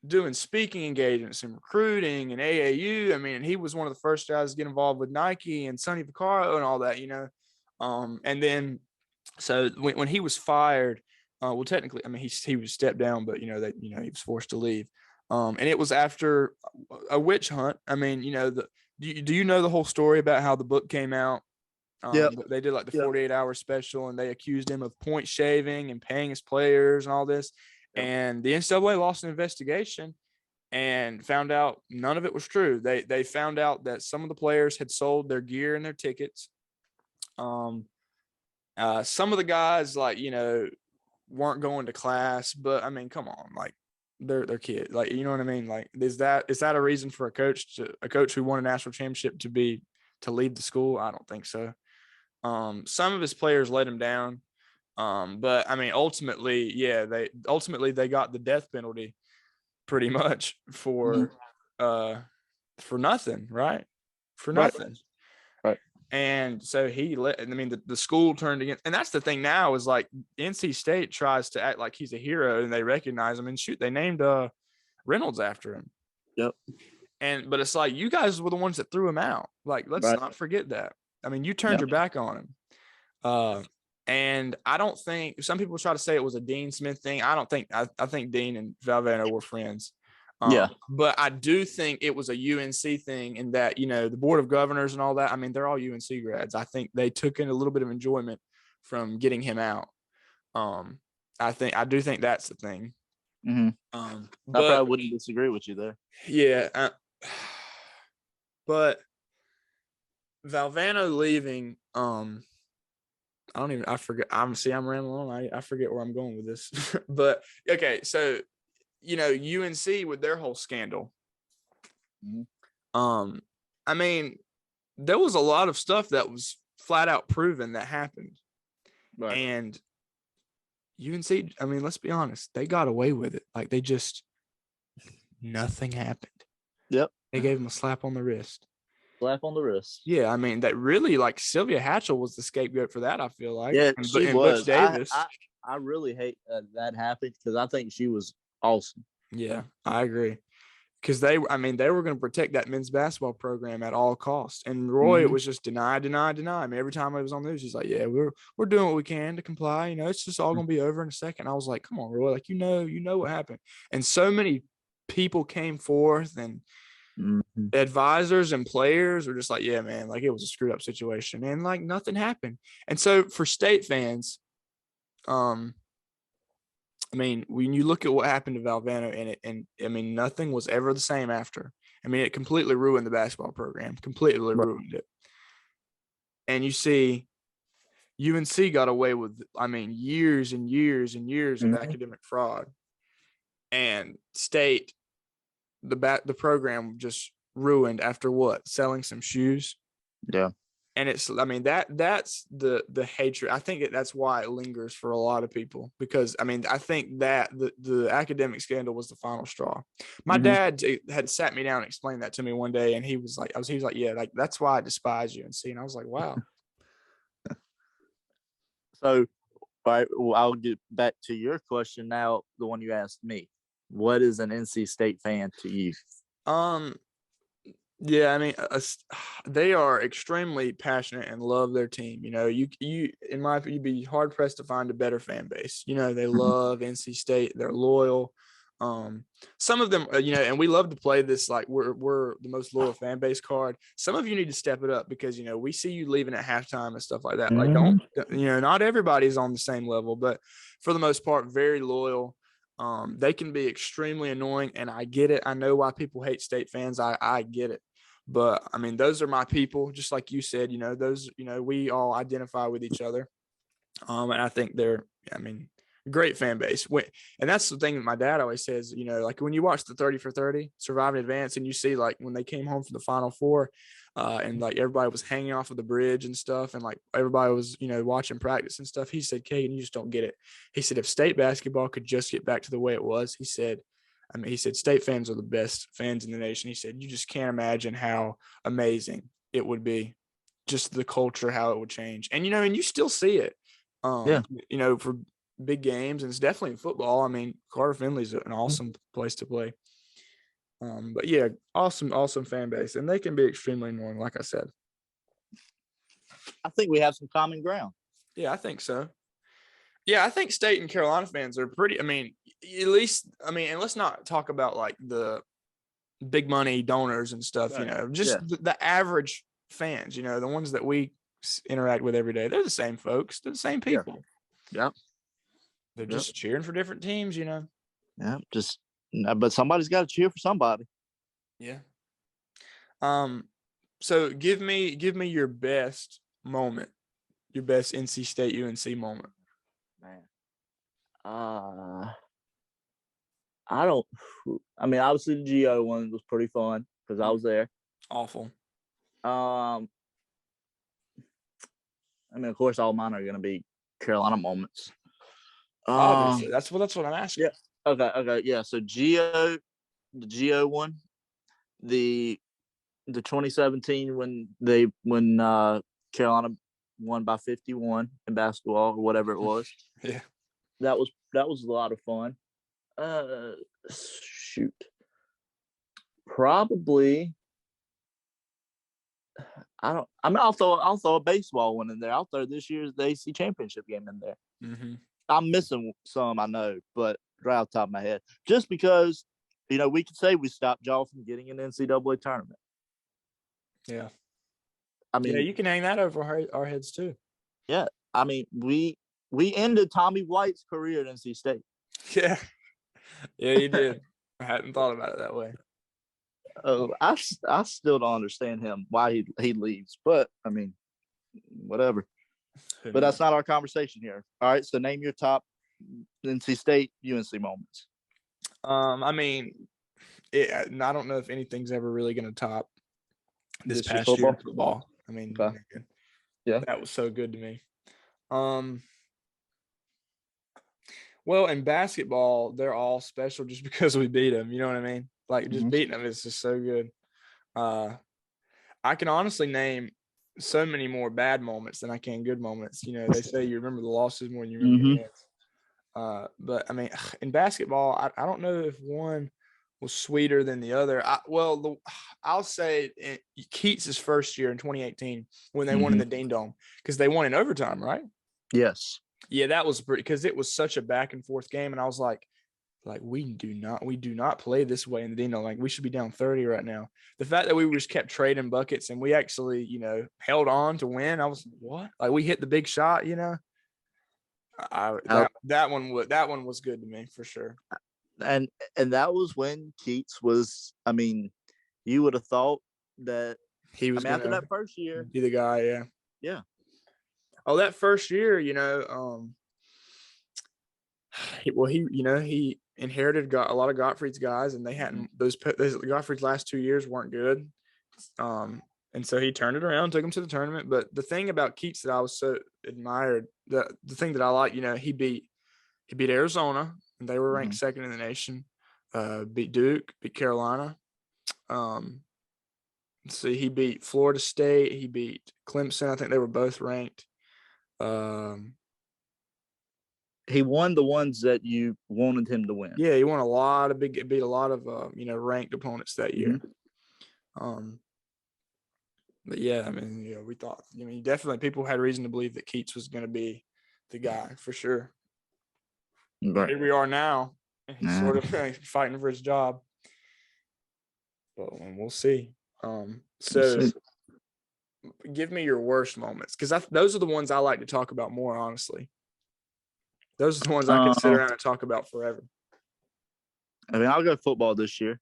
doing speaking engagements and recruiting and AAU. I mean, he was one of the first guys to get involved with Nike and Sonny Vaccaro and all that, and then, so when he was fired, technically, I mean, he was stepped down, but, he was forced to leave. And it was after a witch hunt. I mean, do you know the whole story about how the book came out? They did like the 48-hour special, and they accused him of point shaving and paying his players and all this. Yep. And the NCAA lost an investigation and found out none of it was true. They found out that some of the players had sold their gear and their tickets. Some of the guys, like, weren't going to class, but I mean, come on, like, they're kids, like, you know what I mean? Like, is that a reason for a coach who won a national championship to leave the school? I don't think so. Some of his players let him down. But I mean, ultimately they got the death penalty pretty much for nothing, right? For nothing. Right. And so the school turned against, and that's the thing now, is like NC State tries to act like he's a hero and they recognize him, and shoot, they named Reynolds after him. Yep. But it's like, you guys were the ones that threw him out. Like, let's not forget that. I mean, you turned your back on him. And I don't think some people try to say it was a Dean Smith thing. I think Dean and Valvano were friends. But I do think it was a UNC thing in that, the board of governors and all that. I mean, they're all UNC grads. I think they took in a little bit of enjoyment from getting him out. I do think that's the thing. Mm-hmm. I probably wouldn't disagree with you there. Yeah. But Valvano leaving, I forget. I'm rambling on. I forget where I'm going with this. But okay, so UNC with their whole scandal. Mm-hmm. I mean, there was a lot of stuff that was flat out proven that happened. Right. And UNC, I mean, let's be honest, they got away with it. Like nothing happened. Yep. They gave him a slap on the wrist. Slap on the wrist. Yeah, I mean, that really, Sylvia Hatchell was the scapegoat for that, I feel like. Yeah, and she was. Butch Davis. I really hate that happened because I think she was awesome. Yeah, I agree. Because they were going to protect that men's basketball program at all costs. And Roy, it was just deny. I mean, every time I was on the news, he's like, yeah, we're doing what we can to comply. It's just all going to be over in a second. I was like, come on, Roy, you know what happened. And so many people came forth and advisors and players were just like, yeah, man, it was a screwed up situation. And nothing happened. And so for State fans, I mean, when you look at what happened to Valvano and I mean, nothing was ever the same after. I mean, it completely ruined the basketball program, completely ruined it. And you see UNC got away with, years and years and years of academic fraud. And State, the program just ruined after what? Selling some shoes? Yeah. And that's the hatred. I think that's why it lingers for a lot of people because, I think that the academic scandal was the final straw. My dad had sat me down and explained that to me one day, and he was like, yeah, that's why I despise UNC. And I was like, wow. So, all right, well, I'll get back to your question now, the one you asked me. What is an NC State fan to you? Yeah, they are extremely passionate and love their team. You in my opinion, you'd be hard pressed to find a better fan base. They love NC State. They're loyal. Some of them, and we love to play this we're the most loyal fan base card. Some of you need to step it up because we see you leaving at halftime and stuff like that. Don't not everybody's on the same level, but for the most part, very loyal. They can be extremely annoying, and I get it. I know why people hate State fans. I get it. But those are my people, just like you said, those, we all identify with each other. And I think they're, great fan base. And that's the thing that my dad always says, when you watch the 30 for 30 Survive and Advance and you see when they came home from the Final Four and everybody was hanging off of the bridge and stuff. And everybody was, watching practice and stuff. He said, Kagan, you just don't get it. He said, if State basketball could just get back to the way it was, he said, State fans are the best fans in the nation. He said, you just can't imagine how amazing it would be, just the culture, how it would change. And, and you still see it, for big games. And it's definitely in football. Carter Finley's an awesome place to play. But yeah, awesome fan base. And they can be extremely annoying, like I said. I think we have some common ground. Yeah, I think so. Yeah, I think State and Carolina fans are pretty, at least, and let's not talk about the big money donors and stuff, Right. just the average fans, the ones that we interact with every day. They're the same folks. They're the same people. Yeah. They're just cheering for different teams, Yeah, but somebody's got to cheer for somebody. Yeah. So give me your best moment, your best NC State UNC moment. Man. Obviously the GO one was pretty fun because I was there. Awful. Of course, all mine are going to be Carolina moments. Obviously, that's what I'm asking. Yeah. Okay. Yeah. So the GO one, the 2017 when Carolina won by 51 in basketball or whatever it was. Yeah. That was a lot of fun. Probably I mean, I'll throw a baseball one in there. I'll throw this year's the AC championship game in there. Mm-hmm. I'm missing some, I know, but right off the top of my head, just because we could say we stopped y'all from getting an NCAA tournament. Yeah. I mean, yeah, you can hang that over our heads too. Yeah, I mean, we ended Tommy White's career at NC State. Yeah. Yeah, you did. I hadn't thought about it that way. I still don't understand him why he leaves, but I mean, whatever. But that's not our conversation here. All right, so name your top NC State UNC moments. I mean, I don't know if anything's ever really going to top this past year in football. I mean, okay. Yeah, that was so good to me. Well, in basketball, they're all special just because we beat them. You know what I mean? Like, just beating them is just so good. I can honestly name so many more bad moments than I can good moments. They say you remember the losses more than you remember the wins. But I mean, in basketball, I don't know if one was sweeter than the other. I'll say Keats' first year in 2018 when they won in the Dean Dome, because they won in overtime, right? Yes. Yeah, that was pretty, because it was such a back and forth game, and I was like we do not play this way in the Dean Dome. Like, we should be down 30 right now. The fact that we just kept trading buckets and we actually held on to win, I was what? Like, we hit the big shot, that one was good to me for sure. And that was when Keats was. I mean, you would have thought that he was after that first year be the guy. Yeah. Yeah. Oh, that first year, he inherited a lot of Gottfried's guys, and they hadn't those Gottfried's last 2 years weren't good. And so he turned it around, took him to the tournament. But the thing about Keats that I was so admired, the thing that I like, he beat Arizona, and they were ranked second in the nation. Beat Duke, beat Carolina. So he beat Florida State. He beat Clemson. I think they were both ranked. He won the ones that you wanted him to win. Yeah, he won beat a lot of ranked opponents that year. But yeah, I mean, we thought, definitely people had reason to believe that Keats was going to be the guy for sure. Right. Here we are now, and he's sort of fighting for his job. But we'll see. So give me your worst moments, because those are the ones I like to talk about more, honestly. Those are the ones I can sit around and talk about forever. I mean, I'll go football this year.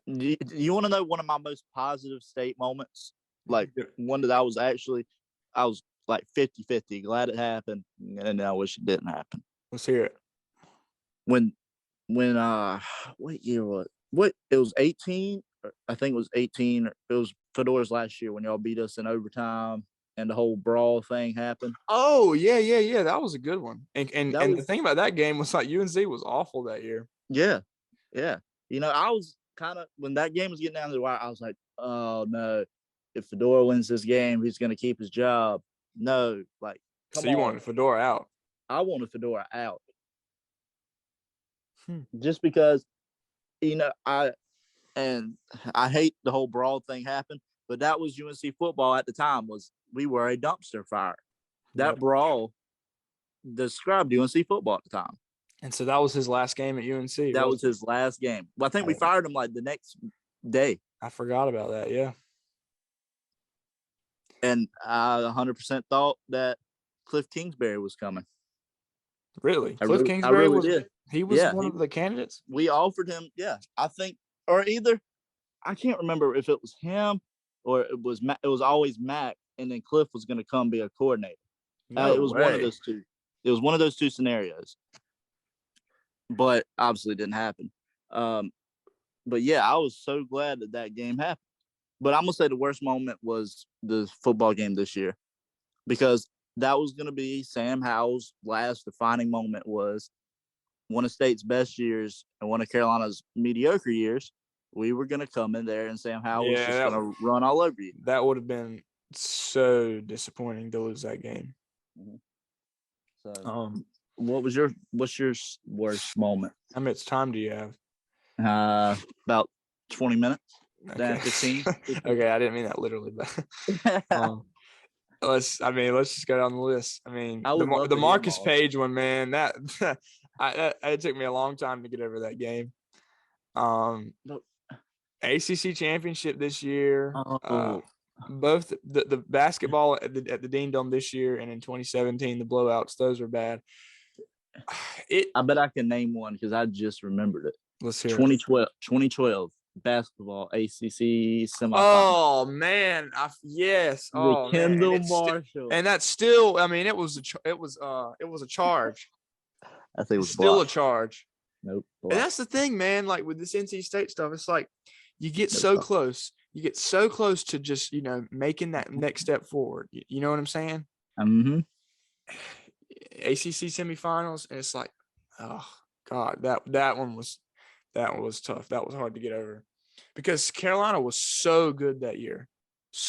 You want to know one of my most positive state moments? Like, one that I was like 50-50, glad it happened, and I wish it didn't happen. Let's hear it. When what year was it? It was 18. I think it was 18. It was Fedora's last year when y'all beat us in overtime and the whole brawl thing happened. Oh, yeah. That was a good one. And the thing about that game was, like, UNC was awful that year. Yeah. I was kind of, when that game was getting down to the wire, I was like, oh no, if Fedora wins this game, he's going to keep his job. No, like, come on. So you wanted Fedora out? I wanted Fedora out. Just because, I hate the whole brawl thing happened, but that was UNC football at the time. We were a dumpster fire. That brawl described UNC football at the time. And so that was his last game at UNC. That was his last game. Well, I think we fired him like the next day. I forgot about that. Yeah. And I 100% thought that Cliff Kingsbury was coming. Really? Cliff Kingsbury did. He was one of the candidates? We offered him, I think, or either, I can't remember if it was him or it was always Mac, and then Cliff was going to come be a coordinator. It was one of those two. It was one of those two scenarios. But obviously it didn't happen. But yeah, I was so glad that game happened. But I'm going to say the worst moment was the football game this year, because that was going to be Sam Howell's last defining moment. Was one of State's best years and one of Carolina's mediocre years. We were going to come in there and Sam Howell was just going to run all over you. That would have been so disappointing to lose that game. So, what's your worst moment? How much time do you have? About 20 minutes. Then 15. Okay, I didn't mean that literally, but let's just go down the list. I mean, I would love the to hear Marcus more. Page one, man, that it took me a long time to get over that game. ACC championship this year. Both the basketball at the Dean Dome this year and in 2017, the blowouts, those were bad. I bet I can name one because I just remembered it. Let's hear 2012 basketball ACC semifinal. Oh man, yes. The Kendall Marshall, and that's still. I mean, it was a charge. I think it was still a charge. Nope. And that's the thing, man. Like with this NC State stuff, it's like you get so close. You get so close to just making that next step forward. You know what I'm saying? Mm-hmm. ACC semifinals, and it's like, oh God, that one was tough. That was hard to get over because Carolina was so good that year,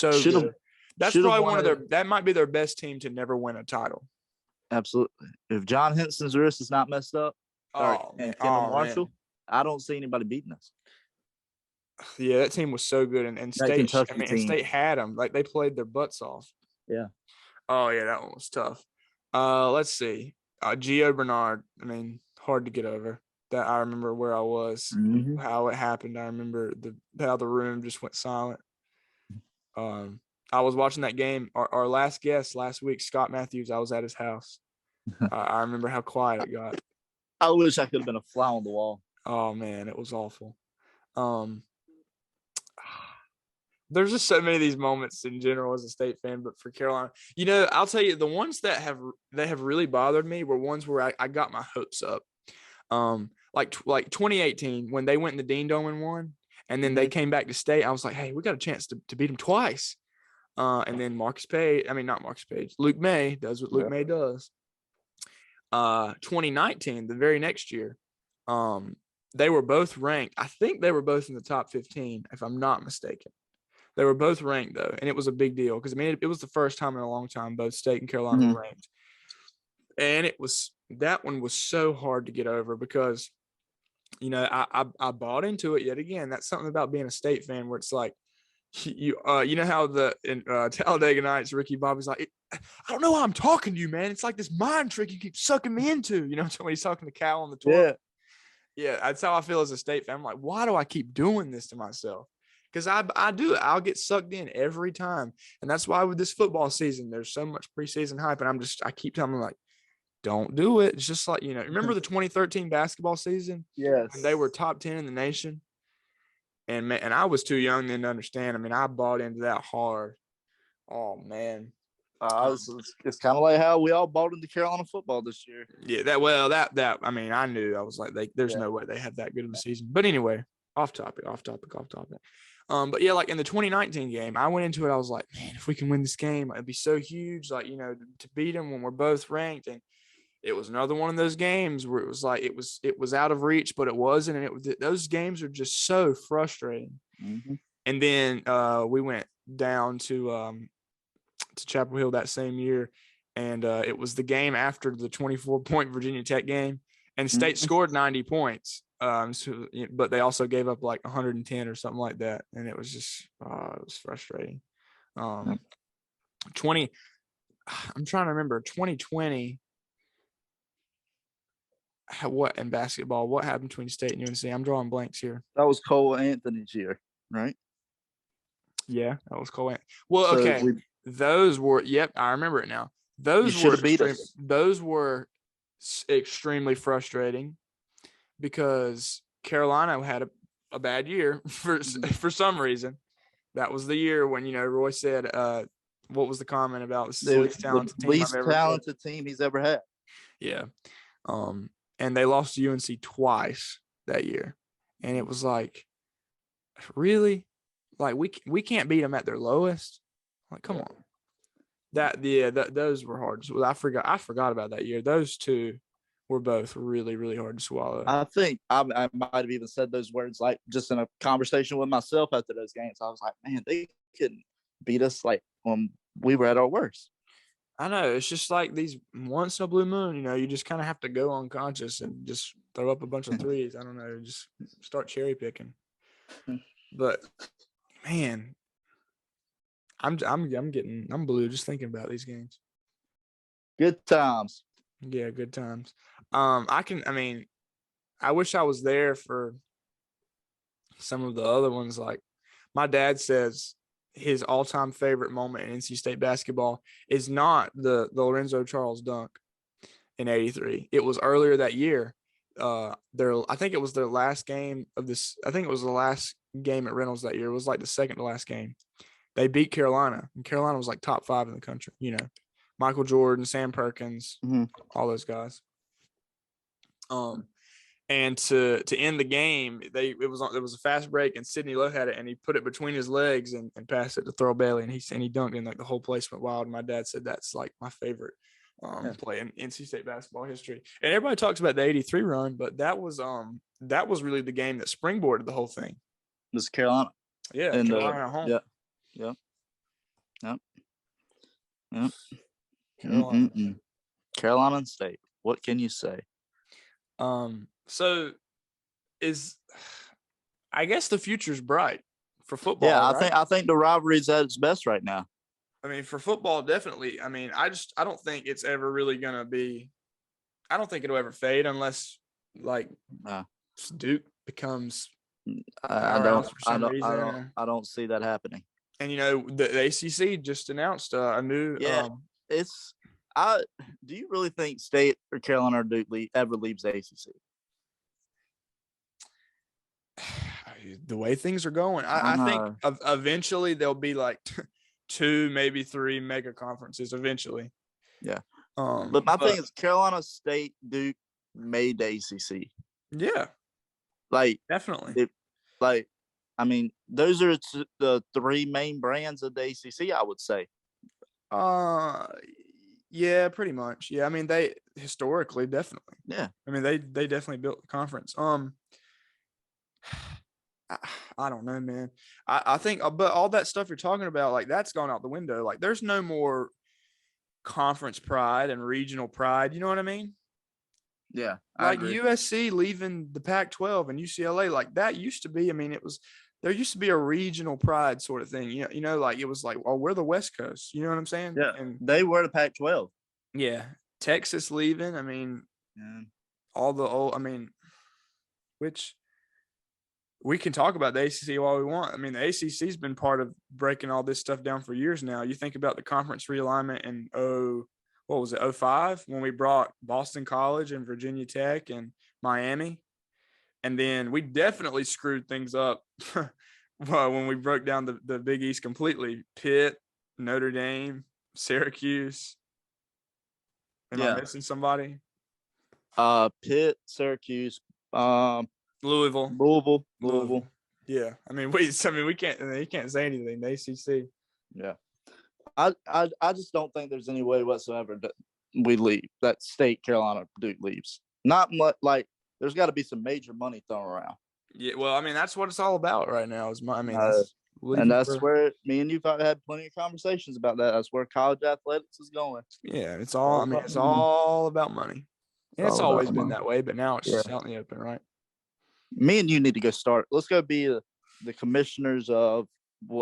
good. That's probably that might be their best team to never win a title. Absolutely. If John Henson's wrist is not messed up, and Kendall Marshall, I don't see anybody beating us. Yeah, that team was so good, and State. State had them like they played their butts off. Yeah. Oh yeah, that one was tough. Let's see. Gio Bernard. I mean, hard to get over. That I remember where I was, how it happened. I remember how the room just went silent. I was watching that game. Our last guest last week, Scott Matthews. I was at his house. I remember how quiet it got. I wish I could have been a fly on the wall. Oh man, it was awful. There's just so many of these moments in general as a State fan, but for Carolina, I'll tell you the ones that have really bothered me were ones where I got my hopes up. Like 2018 when they went in the Dean Dome and won, and then they came back to State. I was like, hey, we got a chance to beat them twice. And then Luke May does what Luke May does. 2019, the very next year, they were both ranked. I think they were both in the top 15, if I'm not mistaken. They were both ranked though, and it was a big deal because it was the first time in a long time both State and Carolina were ranked, and that one was so hard to get over because, I bought into it yet again. That's something about being a State fan where it's like, you know how in Talladega Nights, Ricky Bobby's like, I don't know why I'm talking to you, man. It's like this mind trick you keep sucking me into. When he's talking to Cal on the tour. Yeah, that's how I feel as a State fan. I'm like, why do I keep doing this to myself? Because I do it. I'll get sucked in every time. And that's why with this football season, there's so much preseason hype. And I keep telling them, like, don't do it. It's just like, remember the 2013 basketball season? Yes. When they were top 10 in the nation? And I was too young then to understand. I mean, I bought into that hard. Oh, man. It's kind of like how we all bought into Carolina football this year. Yeah, I mean, I knew. I was like, there's no way they had that good of a season. But anyway, off topic. But yeah, like in the 2019 game, I went into it. I was like, man, if we can win this game, it'd be so huge. Like, to beat them when we're both ranked. And it was another one of those games where it was like it was out of reach, but it wasn't. And those games are just so frustrating. Mm-hmm. And then we went down to Chapel Hill that same year, and it was the game after the 24-point Virginia Tech game, and State scored 90 points. But they also gave up like 110 or something like that, and it was just it was frustrating. 20, I'm trying to remember 2020. What in basketball? What happened between State and UNC? I'm drawing blanks here. That was Cole Anthony's year, right? Yeah, that was Cole. Well, so okay, those were. Yep, I remember it now. Those were extremely frustrating. Because Carolina had a bad year for some reason. That was the year when Roy said, "What was the comment about this is the least talented team he's ever had?" Yeah, and they lost to UNC twice that year, and it was like, really, like we can't beat them at their lowest. Like, come on, those were hard. So I forgot about that year. Those two were both really, really hard to swallow. I think I might have even said those words like just in a conversation with myself after those games. I was like, man, they couldn't beat us like when we were at our worst. I know. It's just like these once in a blue moon, you just kind of have to go unconscious and just throw up a bunch of threes. I don't know, just start cherry picking. But man, I'm blue just thinking about these games. Good times. Yeah, good times. I wish I was there for some of the other ones. Like my dad says his all-time favorite moment in NC State basketball is not the Lorenzo Charles dunk in '83. It was earlier that year. I think it was their last game of this. I think it was the last game at Reynolds that year. It was like the second to last game. They beat Carolina, and Carolina was like top 5 in the country. You know, Michael Jordan, Sam Perkins, all those guys. And to end the game, there was a fast break, and Sidney Lowe had it, and he put it between his legs and passed it to Thurl Bailey, and he dunked, and like the whole place went wild. And my dad said that's like my favorite play in NC State basketball history. And everybody talks about the '83 run, but that was really the game that springboarded the whole thing. This is Carolina. Yeah, and Carolina at home. Yeah. Carolina. Carolina State. What can you say? So I guess the future's bright for football. Yeah, right? I think the rivalry's at its best right now. I mean, for football, definitely. I mean, I don't think it's ever really gonna be. I don't think it'll ever fade unless like Duke becomes. I don't see that happening. And you know, the ACC just announced a new. Yeah, do you really think State or Carolina or Duke ever leaves the ACC? The way things are going, I think eventually there'll be like 2, maybe 3 mega conferences eventually. Yeah. But my thing is Carolina, State, Duke made the ACC. Yeah. Like definitely. I mean, those are the 3 main brands of the ACC, I would say. Yeah, pretty much. Yeah, I mean, they historically definitely. Yeah. I mean, they definitely built the conference. I don't know, man. I think, but all that stuff you're talking about, like that's gone out the window. Like, there's no more conference pride and regional pride. You know what I mean? Yeah. Like USC leaving the Pac-12 and UCLA, like that used to be. I mean, there used to be a regional pride sort of thing. You know, like it was like, oh, we're the West Coast. You know what I'm saying? Yeah. And they were the Pac-12. Yeah. Texas leaving. I mean, all the old. I mean, which. We can talk about the ACC all we want. I mean, the ACC's been part of breaking all this stuff down for years now. You think about the conference realignment in 05 when we brought Boston College and Virginia Tech and Miami. And then we definitely screwed things up when we broke down the Big East completely. Pitt, Notre Dame, Syracuse. Am I missing somebody? Pitt, Syracuse, Louisville. Yeah. I mean, we can't. You can't say anything. The ACC. Yeah. I just don't think there's any way whatsoever that we leave. That State, Carolina, Duke leaves. Not much. Like there's got to be some major money thrown around. Yeah. Well, I mean, that's what it's all about right now. That's where me and you've had plenty of conversations about that. That's where college athletics is going. Yeah. It's all. I mean, it's all about money. And it's always been that way, but now it's just out in the open, right? Me and you need to go start. Let's go be the commissioners of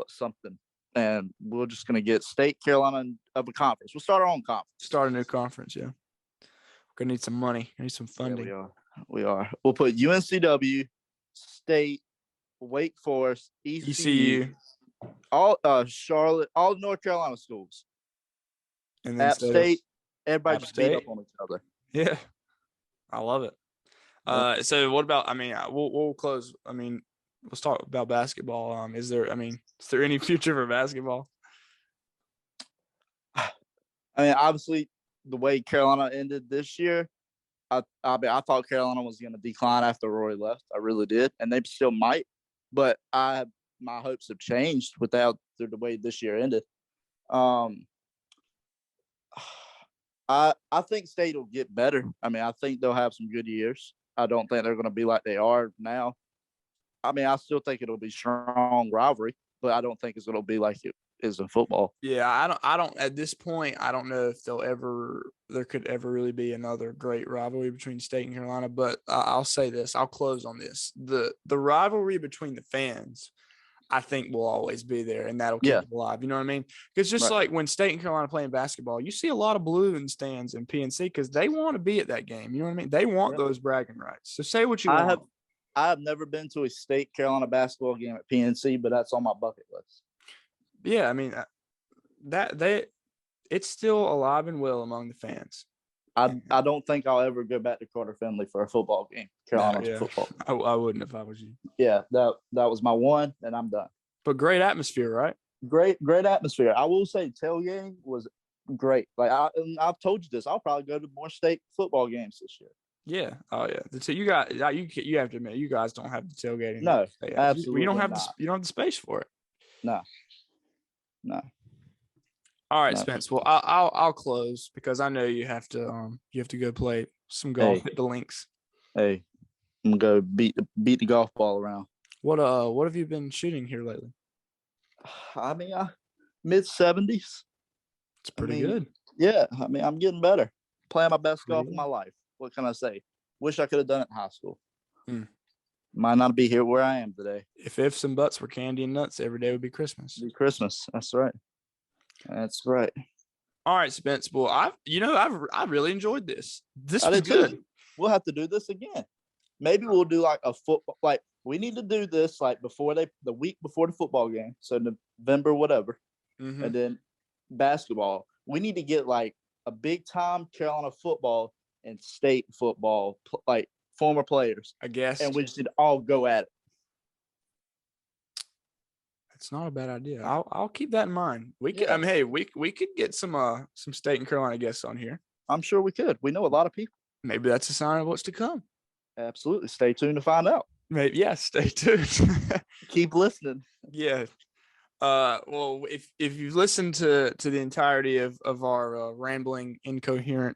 something, and we're just going to get State, Carolina of a conference. We'll start our own conference. Start a new conference, yeah. We're going to need some money. We need some funding. Yeah, we are. We'll put UNCW, State, Wake Forest, ECU, all Charlotte, all North Carolina schools. And then App State, everybody just beat up on each other. Yeah, I love it. So what about? I mean, we'll close. I mean, let's talk about basketball. Is there any future for basketball? I mean, obviously, the way Carolina ended this year, I thought Carolina was going to decline after Roy left. I really did, and they still might. But my hopes have changed without the way this year ended. I think State will get better. I mean, I think they'll have some good years. I don't think they're going to be like they are now. I mean, I still think it'll be strong rivalry, but I don't think it's going to be like it is in football. Yeah, I don't at this point, I don't know if there could ever really be another great rivalry between State and Carolina, but I'll say this, I'll close on this. The rivalry between the fans, I think will always be there, and that'll keep Yeah. it alive. You know what I mean? Because just Right. like when State and Carolina playing basketball, you see a lot of blue in stands in PNC because they want to be at that game. You know what I mean? They want those bragging rights. So say what you want. I have never been to a State Carolina basketball game at PNC, but that's on my bucket list. Yeah, I mean it's still alive and well among the fans. I don't think I'll ever go back to Carter Finley for a football game. Carolina football. I wouldn't if I was you. Yeah, that was my one, and I'm done. But great atmosphere, right? Great atmosphere. I will say tailgating was great. Like I've told you this. I'll probably go to more State football games this year. Yeah. Oh yeah. So you have to admit you guys don't have the tailgating. No, absolutely. You don't have not. you don't have the space for it. No. All right, No. Spence. Well, I'll close because I know you have to go play some golf at the links. Hey, I'm gonna go beat the golf ball around. What have you been shooting here lately? I mean, mid-70s. It's pretty good. Yeah, I mean, I'm getting better. Playing my best golf of my life. What can I say? Wish I could have done it in high school. Might not be here where I am today. If ifs and buts were candy and nuts, every day would be Christmas. It'd be Christmas. That's right. That's right. All right, Spence. Well, I really enjoyed this. This I was did good. too. We'll have to do this again. Maybe we'll do like a football. Like we need to do this like the week before the football game. So November, whatever, and then basketball. We need to get like a big time Carolina football and State football, like former players. I guess. And we should all go at it. It's not a bad idea. I'll keep that in mind. We could, I mean, hey, we could get some State and Carolina guests on here. I'm sure we could. We know a lot of people. Maybe that's a sign of what's to come. Absolutely. Stay tuned to find out. Maybe, yeah, stay tuned. Keep listening. Yeah. Well, if you've listened to the entirety of our rambling, incoherent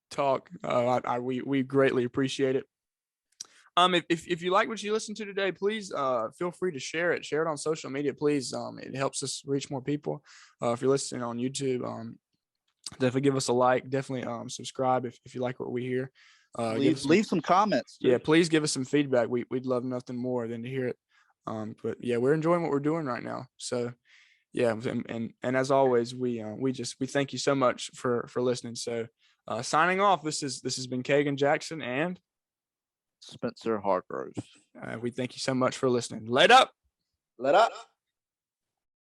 talk, we greatly appreciate it. If you like what you listened to today, please feel free to share it. Share it on social media, please. It helps us reach more people. If you're listening on YouTube, definitely give us a like. Definitely subscribe if you like what we hear. Leave some comments too. Yeah, please give us some feedback. We'd love nothing more than to hear it. But yeah, we're enjoying what we're doing right now. So yeah, and as always, we thank you so much for listening. So signing off, this has been Kagan Jackson and Spencer Hargrove. we thank you so much for listening. Let up.